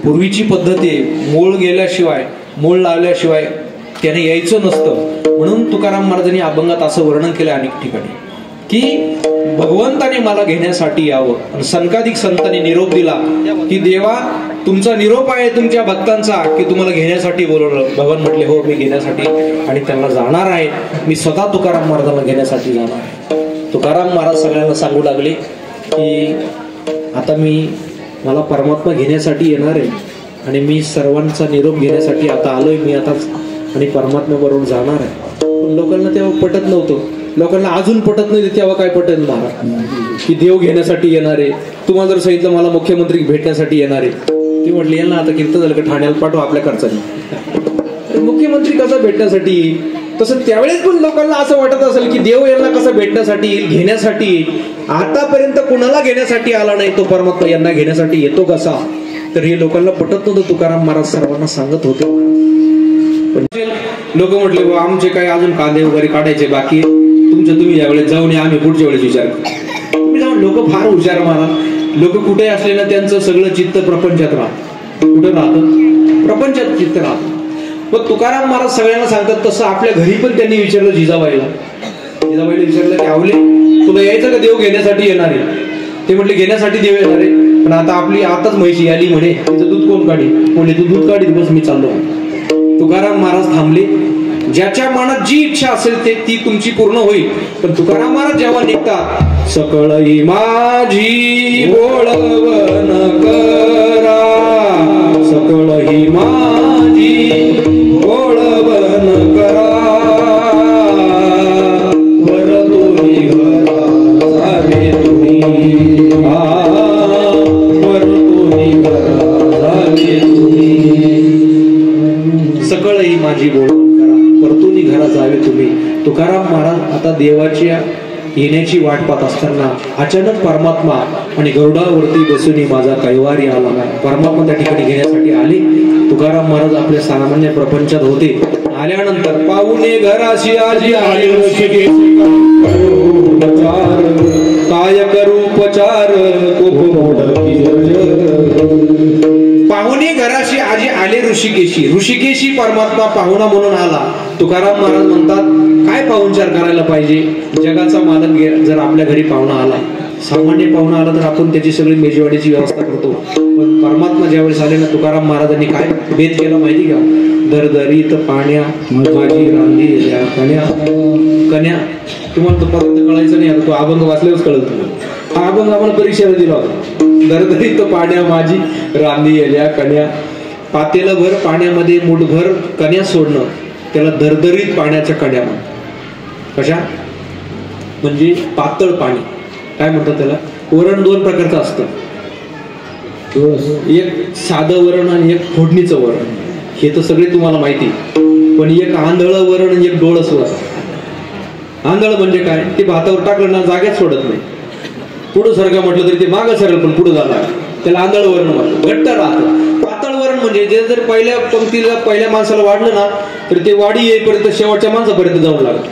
पूर्वीची पद्धत आहे, मूळ गेल्याशिवाय, मूळ लावल्याशिवाय त्याने यायचं नसतं. म्हणून तुकाराम महाराजांनी अभंगात असं वर्णन केलं अनेक ठिकाणी की भगवंताने मला घेण्यासाठी यावं. आणि सनकाधिक संतांनी निरोप दिला की देवा, तुमचा निरोप आहे तुमच्या भक्तांचा की तुम्हाला घेण्यासाठी बोलवलं. भगवान म्हटले, हो मी घेण्यासाठी आणि त्यांना जाणार आहे. मी स्वतः तुकाराम महाराजांना घेण्यासाठी जाणार आहे. तुकाराम महाराज सगळ्यांना सांगू लागले की आता मला परमात्मा घेण्यासाठी येणार आहे आणि मी सर्वांचा निरोप घेण्यासाठी आता आलोय मी आताच, आणि परमात्मा बरोबर जाणार आहे. पण लोकांना तेव्हा पटत नव्हतं. लोकांना अजून पटत नाही, तेव्हा काय पटेल महाराज की देव घेण्यासाठी येणारे. तुम्हाला जर सांगितलं मला मुख्यमंत्री भेटण्यासाठी येणारे, ते म्हटले यांना आता कीर्तन झालं का ठाण्याला पाठवा आपल्या खर्चाने. मुख्यमंत्री कसा भेटण्यासाठी? तसं त्यावेळेस पण लोकांना असं वाटत असेल की देव यांना कसं भेटण्यासाठी येईल, घेण्यासाठी येईल. आतापर्यंत कुणाला घेण्यासाठी आला नाही, तो परमात्मा यांना घेण्यासाठी येतो कसा, तर हे लोकांना पटत नव्हतं. तुकाराम महाराज सर्वांना सांगत होते. पण लोक म्हटले बा आमचे काय अजून कांदे वगैरे काढायचे बाकी, तुमचं तुम्ही यावेळेस जाऊन या, आम्ही पुढच्या वेळेस विचार करू. तुम्ही जाऊन, लोक फार हुशार महाराज. लोक कुठे असले ना त्यांचं सगळं चित्त प्रपंचात राहतं. कुठं राहतं? प्रपंचात चित्त राहतं. मग तुकाराम महाराज सगळ्यांना सांगतात तसं आपल्या घरी पण त्यांनी विचारलं जिजाबाईला. जिजाबाईला विचारलं की आवले तुला यायचं का देव घेण्यासाठी येणार आहे? ते म्हटले घेण्यासाठी देव येणार आहे, पण आता आपली आताच म्हैशी आली म्हणे, तिचं दूध कोण काढी? म्हणे तू दूध काढी, बस मी चाललो. तुकाराम महाराज थांबले. ज्याच्या मनात जी इच्छा असेल ते ती तुमची पूर्ण होईल. पण तुकाराम महाराज जेव्हा निघतात, सकळही माझी बोळवण करा, सकळही माझी बोळवण करा, परतोनी घरा जावे तुम्ही, परतोनी घरा जावे तुम्ही. सकळही माझी बोळवण करा, परतोनी घरा जावे तुम्ही. तुकाराम महाराज आता देवाच्या येण्याची वाट पाहत असताना अचानक परमात्मा आणि गरुडावरती बसून माझा कैवारी आला. परमात्मा त्या ठिकाणी घेण्यासाठी आले. तुकाराम महाराज आपल्या सामान्य प्रपंचात होते. आल्यानंतर पाहुणे घराशी आजी आले, काय करू उपचार, पाहुणे घराशी आजी आले ऋषिकेशी. ऋषिकेशी परमात्मा पाहुणा म्हणून आला. तुकाराम महाराज म्हणतात काय पाहुणचार करायला पाहिजे. जगाचा मालक जर आपल्या घरी पाहुणा आला, सामान्य पाहुणा आला तर आपण त्याची सगळी मेजवाडीची व्यवस्था करतो. पण परमात्मा ज्यावेळेस आले ना, तुकाराम महाराजांनी काय भेद केला माहिती का? दरदरीत पाण्या माझी रांधी कन्या कन्या. तुम्हाला तो पदार्थ कळायचं नाही, आता तो अभंग वाचल्याच कळत तुम्हाला. हा अभंग आम्हाला परीक्षेला दिला होता. दरदरीत पाण्या माझी रांधी येल्या कन्या. पातेलभर पाण्यामध्ये मुठभर कन्या सोडणं त्याला दरदरीत पाण्याच्या कड्या म्हणतात. कशा? म्हणजे पातळ पाणी. काय म्हणतात त्याला? वरण दोन प्रकारचं असतं, एक साधं वरण आणि एक फोडणीचं वरण. हे तर सगळे तुम्हाला माहिती. पण एक आंधळं वरण आणि एक डोळस वरण. आंधळ म्हणजे काय? ते भातावर टाकलं ना जाग्यात सोडत नाही. पुढं सरका म्हटलं तरी ते मागं सरळ पण पुढे जाणार, त्याला आंधळ वरण म्हणतात. घट्ट राहतं. पातळ वरण म्हणजे जे जर पहिल्या पंक्तीला पहिल्या माणसाला वाढलं ना तर ते वाढी येईपर्यंत शेवटच्या माणसापर्यंत जाऊन लागतं,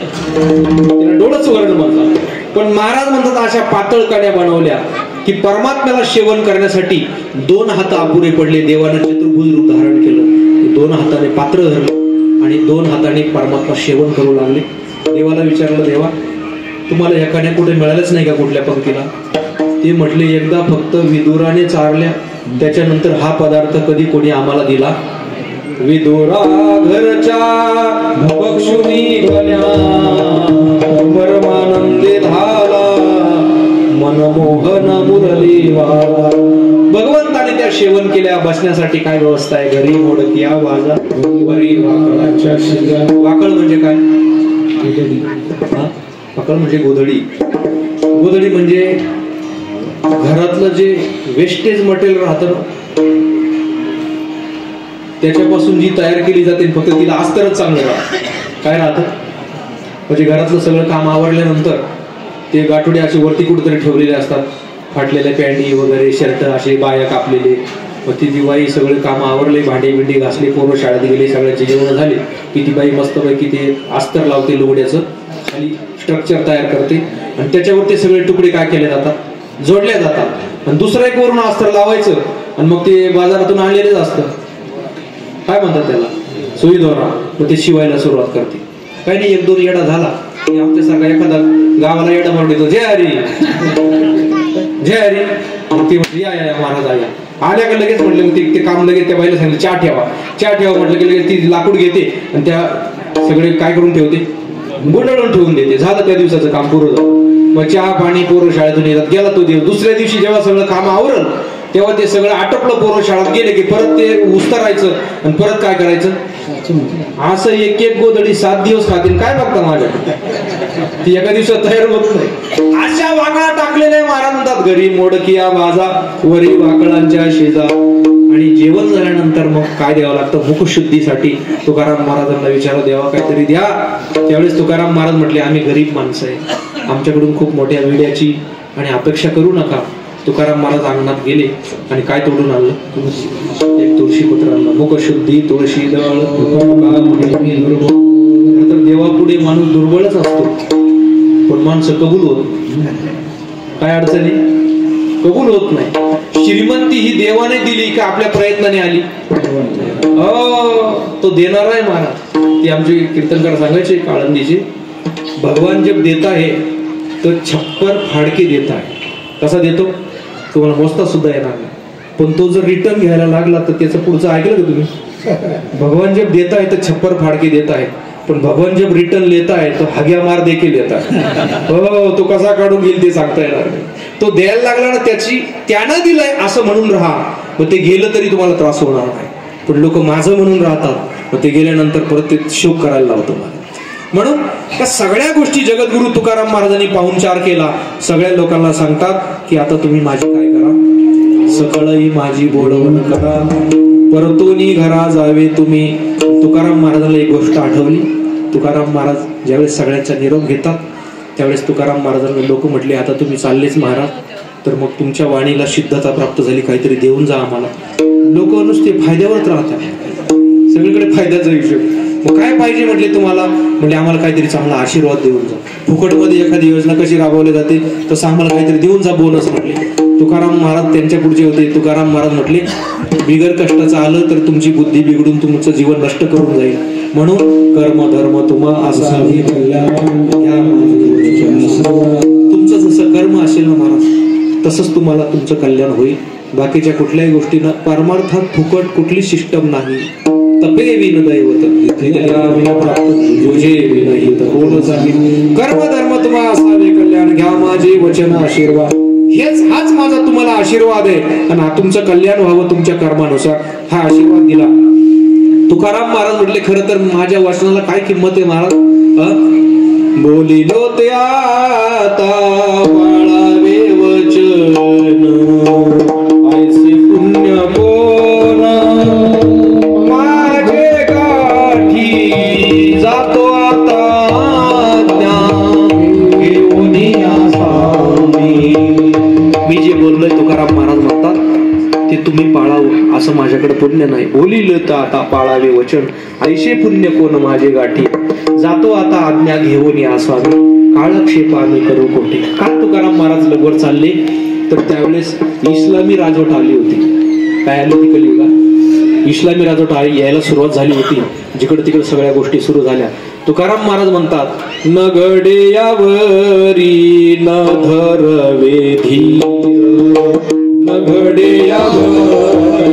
त्याला डोळस वरण म्हणतात. पण महाराज म्हणतात अशा पातळ कण्या बनवल्या की परमात्म्याला सेवन करण्यासाठी दोन हात अपुरे पडले. देवानं चतुर्भुज रूप धारण केलं. दोन हाताने पात्र धरलं आणि दोन हाताने परमात्मा सेवन करू लागले. देवाला विचारलं, देवा तुम्हाला ह्या कण्या कुठे मिळाल्याच नाही का कुठल्या पंक्तीला? ते म्हटले एकदा फक्त विदुराने चारल्या, त्याच्यानंतर हा पदार्थ कधी कोणी आम्हाला दिला. विदुरा घरच्या बक्षुनी कन्या, परमानंदे झाला मनमोहन मुरली वाला. भगवंताने त्या सेवन केल्या. बसण्यासाठी काय व्यवस्था आहे? घरी मोडकिया बाजा वरी वाकळाच्या शिगा. वाकळ म्हणजे काय? वाकळ म्हणजे गोधडी. गोधडी म्हणजे घरातलं जे वेस्टेज मटेरियल राहतं त्याच्यापासून जी तयार केली जाते, फक्त तिला अस्तरच चांगलं राहतं. काय राहतं म्हणजे घरातलं सगळं काम आवरल्यानंतर ते गाठोडे असे वरती कुठेतरी ठेवलेले असतात. फाटलेल्या पॅन्टी वगैरे शर्ट असे बाया कापलेले. मग ती दिवाळी सगळे काम आवरले, भांडी बिंडी घासली, पोरं शाळेत गेले, सगळ्याचे जेवण झाले की ती बाई मस्तपैकी ते अस्तर लावते लुगड्याचं, खाली स्ट्रक्चर तयार करते आणि त्याच्यावर ते सगळे तुकडे काय केले जातात? जोडल्या जातात. आणि दुसरं एक वरून अस्तर लावायचं आणि मग ते बाजारातून आणलेलेच असतं. काय म्हणतात त्याला? सुई दोरा. मग ते शिवायला सुरुवात करते. काही नाही, एक दोन येडा झाला की आमच्यासारखा एखादा गावाला येडा म्हणून येतो, जय हरी जय हरी. ते म्हटलं या या महाराज आल्या. आल्या का लगेच म्हटलं ते काम लगेच त्या बाईला सांगितलं चहा ठेवा. चहा ठेवा म्हटलं की लगेच ती लाकूड घेते आणि त्या सगळे काय करून ठेवते? गुंडाळून ठेवून देते. झालं त्या दिवसाचं काम पूर्ण झालं. मग चहा पाणी, पोरं शाळेतून येतात. गेला तो दिवस. दुसऱ्या दिवशी जेव्हा सगळं काम आवरल तेव्हा ते सगळं आटपलं. पोरं शाळेत गेले की परत ते उस्तरायचं आणि परत काय करायचं? असं एक एक गोधडी 7 दिवस खातील. काय बघता माझ्या? ती एका दिवसात तयार होत नाही. अशा वाकळा टाकलेल्या महाराज म्हणतात घरी मोडकिया माझा वरी वाकळांच्या शेजा. आणि जेवण झाल्यानंतर मग काय द्यावं लागतं मुखशुद्धीसाठी. तुकाराम महाराजांना विचारा देवा काहीतरी द्या. त्यावेळेस तुकाराम महाराज म्हटले आम्ही गरीब माणसं आहे, आमच्याकडून खूप मोठ्या विड्याची आणि अपेक्षा करू नका. तुकाराम महाराज अंगणात गेले आणि काय तोडून आणलं, एक तुळशी पत्र आणलं. मुखशुद्धी तुळशी दळ. तर देवापुढे माणूस दुर्बळच असतो, पण माणसं कबूल होत. काय अडचणी कबूल होत नाही. श्रीमंती ही देवाने दिली का आपल्या प्रयत्नाने आली? तो देणार आहे महाराज. ती आमचे कीर्तनकार सांगायचे काळंदीचे, भगवान जब देता है तो छप्पर फाडके देता है. कसा देतो तुम्हाला मोजता सुद्धा येणार नाही, पण तो जर रिटर्न घ्यायला लागला तर त्याचं पुढचं ऐकलं का तुम्ही? भगवान जब देता है तो छप्पर फाडके देता है, पण भगवान जब रिटर्न लेता है तो हग्या मार देखील देता है. हो, तो कसा काढून घेईल ते सांगता येणार नाही. तो द्यायला लागला ना, त्यानं दिलंय असं म्हणून राहा, मग ते गेलं तरी तुम्हाला त्रास होणार नाही. पण लोक माझं म्हणून राहतात, मग ते गेल्यानंतर परत ते शोक करायला लावतो. म्हणून त्या सगळ्या गोष्टी जगद्गुरु तुकाराम महाराजांनी पाहुणचार केला. सगळ्या लोकांना सांगतात की आता तुम्ही माझी काय करा, सकळही माझी बोलवण करा, परतोनी घरा जावे तुम्ही. तुकाराम महाराजांना एक गोष्ट आठवली. तुकाराम महाराज ज्यावेळेस सगळ्यांचा निरोप घेतात त्यावेळेस तुकाराम महाराजांना लोक म्हटले आता तुम्ही चाललेच महाराज, तर मग तुमच्या वाणीला सिद्धता प्राप्त झाली, काहीतरी देऊन जा आम्हाला. लोक नुसते फायद्यावरच राहतात, सगळीकडे फायद्याचा हिशोब. मग काय पाहिजे म्हटले तुम्हाला? म्हणजे आम्हाला काहीतरी चांगला आशीर्वाद देऊन जा. फुकटमध्ये एखादी योजना कशी राबवली जाते तसं आम्हाला काहीतरी देऊन जा, बोनस म्हटले. तुकाराम महाराज त्यांच्या पुढचे होते. तुकाराम महाराज म्हटले बिगर कष्टाचं आलं तर तुमची बुद्धी बिघडून तुमचं जीवन नष्ट करून जाईल, म्हणून कर्म धर्म तुम्हा असावी तुमचं जसं कर्म असेल ना महाराज तसंच तुम्हाला तुमचं कल्याण होईल. बाकीच्या कुठल्याही गोष्टींना परमार्थात फुकट कुठली सिस्टम नाही. तपे विन दैवत कर्म धर्म तुम्हा असावे कल्याण घ्या माझे वचन आशीर्वाद. हाच माझा तुम्हाला आशीर्वाद आहे, आणि हा तुमचं कल्याण व्हावं तुमच्या कर्मानुसार हा आशीर्वाद दिला. तुकाराम महाराज म्हटले खरं तर माझ्या वचनाला काय किंमत आहे महाराज? बोलिलो ते आता बाळावे वचन, ऐसे पुण्य कोण माझे गाठी, जातो आता घेऊन मी जे बोललोय तुकाराम महाराज म्हणतात ते तुम्ही पाळावं असं माझ्याकडे पुण्य नाही. बोलिलं तर आता पाळावे वचन, ऐशे पुण्य कोण माझे गाठी, जातो आता आज्ञा घेऊन या स्वामी, काळक्षेप आम्ही करू कोठे. का तुकाराम महाराज लगवर चालले तर त्यावेळेस इस्लामी राजवट आली होती. काय आली होती कलियुगात? इस्लामी राजवट यायला सुरुवात झाली होती. जिकडे तिकडे सगळ्या गोष्टी सुरू झाल्या. तुकाराम महाराज म्हणतात न घडे यावरी न धरवे धीर, न घडे यावरी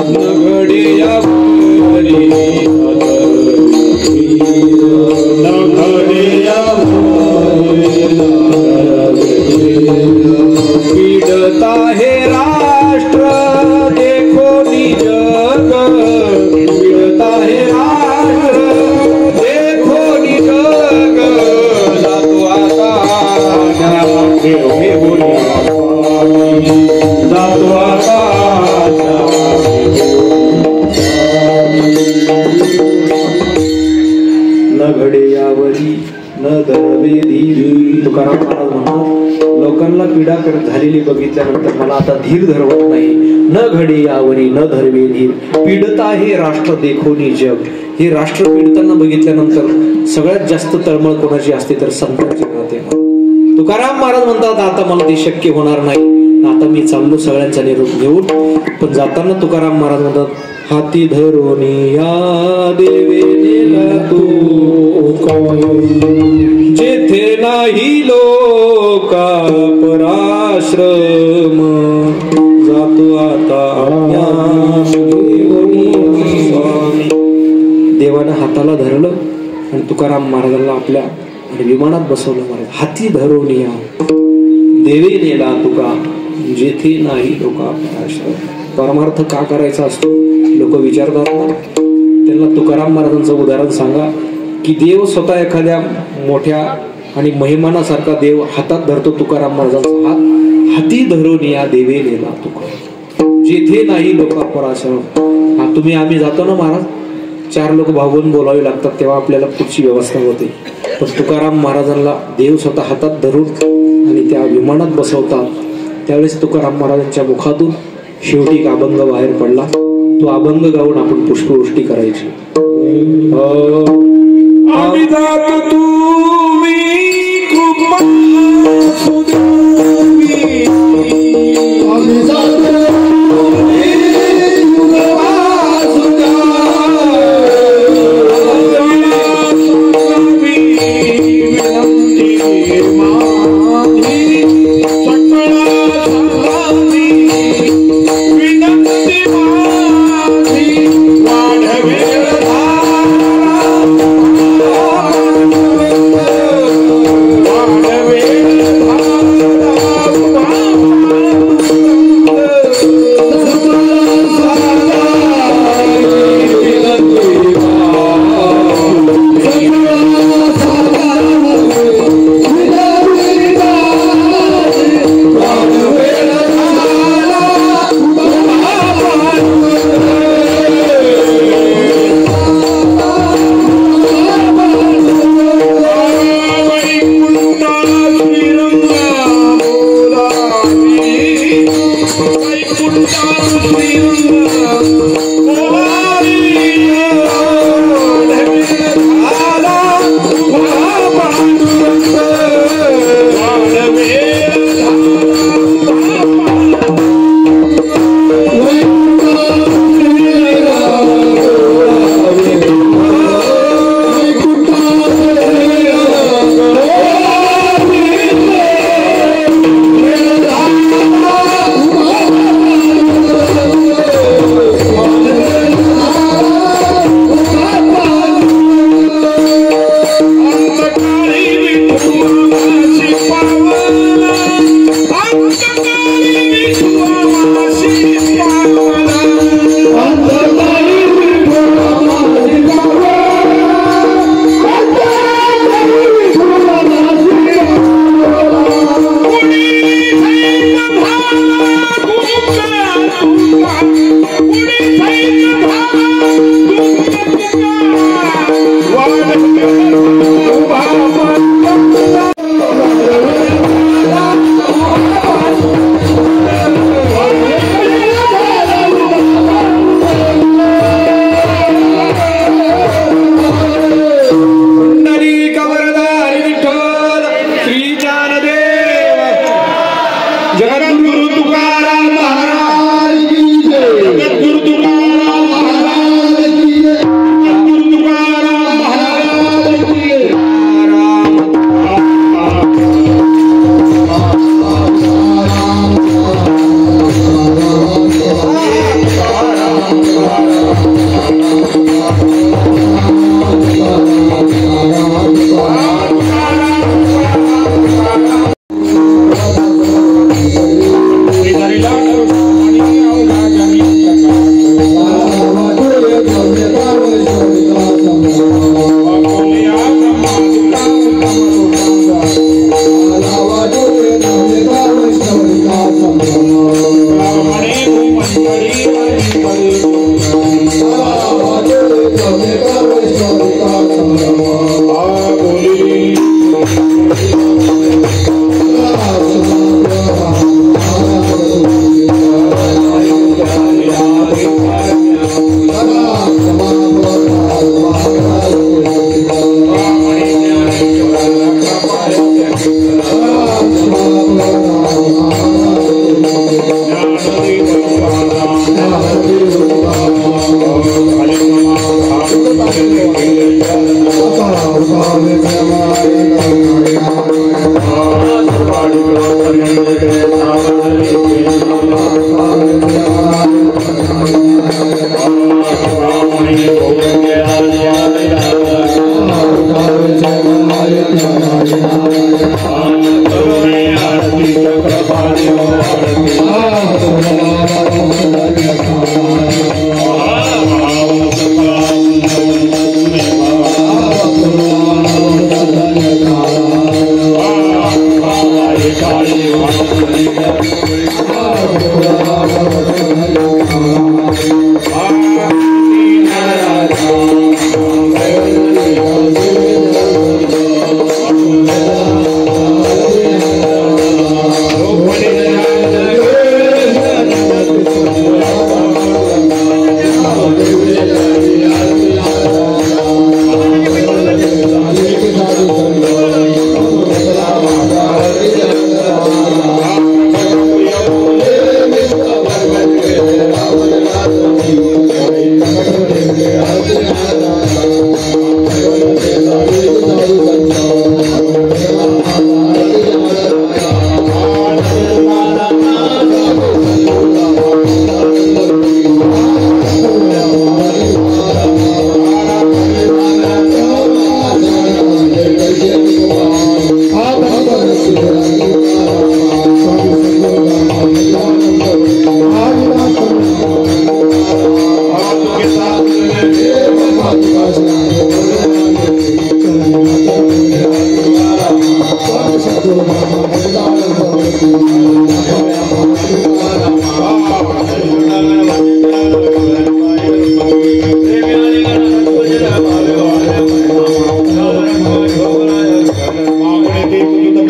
न घडे यावरी न घडे यावरी पीडता हे राष्ट्र देखो निजग, पीडता हे राष्ट्र देखो निजग, जातो आता जातो आता न घडे यावरी न धरवे धीर. तुकाराम महाराज म्हणतात लोकांना पीडा करत झालेली बघितल्यानंतर मला आता धीर धरवत नाही. न घडे यावरी न धरवे धीर, पीडता हे राष्ट्र देखोनी जग. हे राष्ट्र पीडितांना बघितल्यानंतर सगळ्यात जास्त तळमळ कोणाची असते तर संतांची राहते. तुकाराम महाराज म्हणतात आता मला ते शक्य होणार नाही, आता मी चाललो सगळ्यांचा निरोप घेऊन. पण जाताना तुकाराम महाराज म्हणतात हाती धरोनी या देवे नेला तू, जेथे नाही लोका पराश्रम, जातो आता स्वामी. देवानं हाताला धरलं आणि तुकाराम महाराजांना आपल्या विमानात बसवलं. महाराज हाती धरून या देवे नेला तुका, जेथे नाही लोका पराश्रम. परमार्थ का करायचा असतो लोक विचारतात ना, त्यांना तुकाराम महाराजांचं उदाहरण सांगा. की देव स्वतः एखाद्या मोठ्या आणि महिमानासारखा देव हातात धरतो तुकाराम महाराजांचा हात, हाती धरून या देवे नेला तुका जेथे नाही लोका पराशर. तुम्ही आम्ही जातो ना महाराज, 4 लोक भागवून बोलावे लागतात तेव्हा आपल्याला पुढची व्यवस्था होते. पण तुकाराम महाराजांना देव स्वतः हातात धरून आणि त्या विमानात बसवतात. त्यावेळेस तुकाराम महाराजांच्या मुखातून शेवटी एक अभंग बाहेर पडला. तो अभंग गाऊन आपण पुष्पवृष्टी करायची. आम्ही जातो तुम्ही कृपा सुदेवी, आम्ही जातो तुम्ही कृपा सुदेवी, विनंती माझी सकळा साधी, विनंती माझी वाढवेल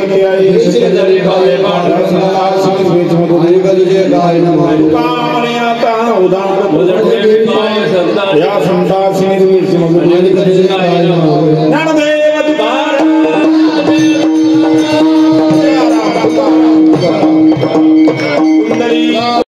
सत्य आहे सत्यजरी भावे पांढरा संतासी स्वेचमधुरे गजजे गाय नमः कामने आता उदार भजन या संतासी निर्विज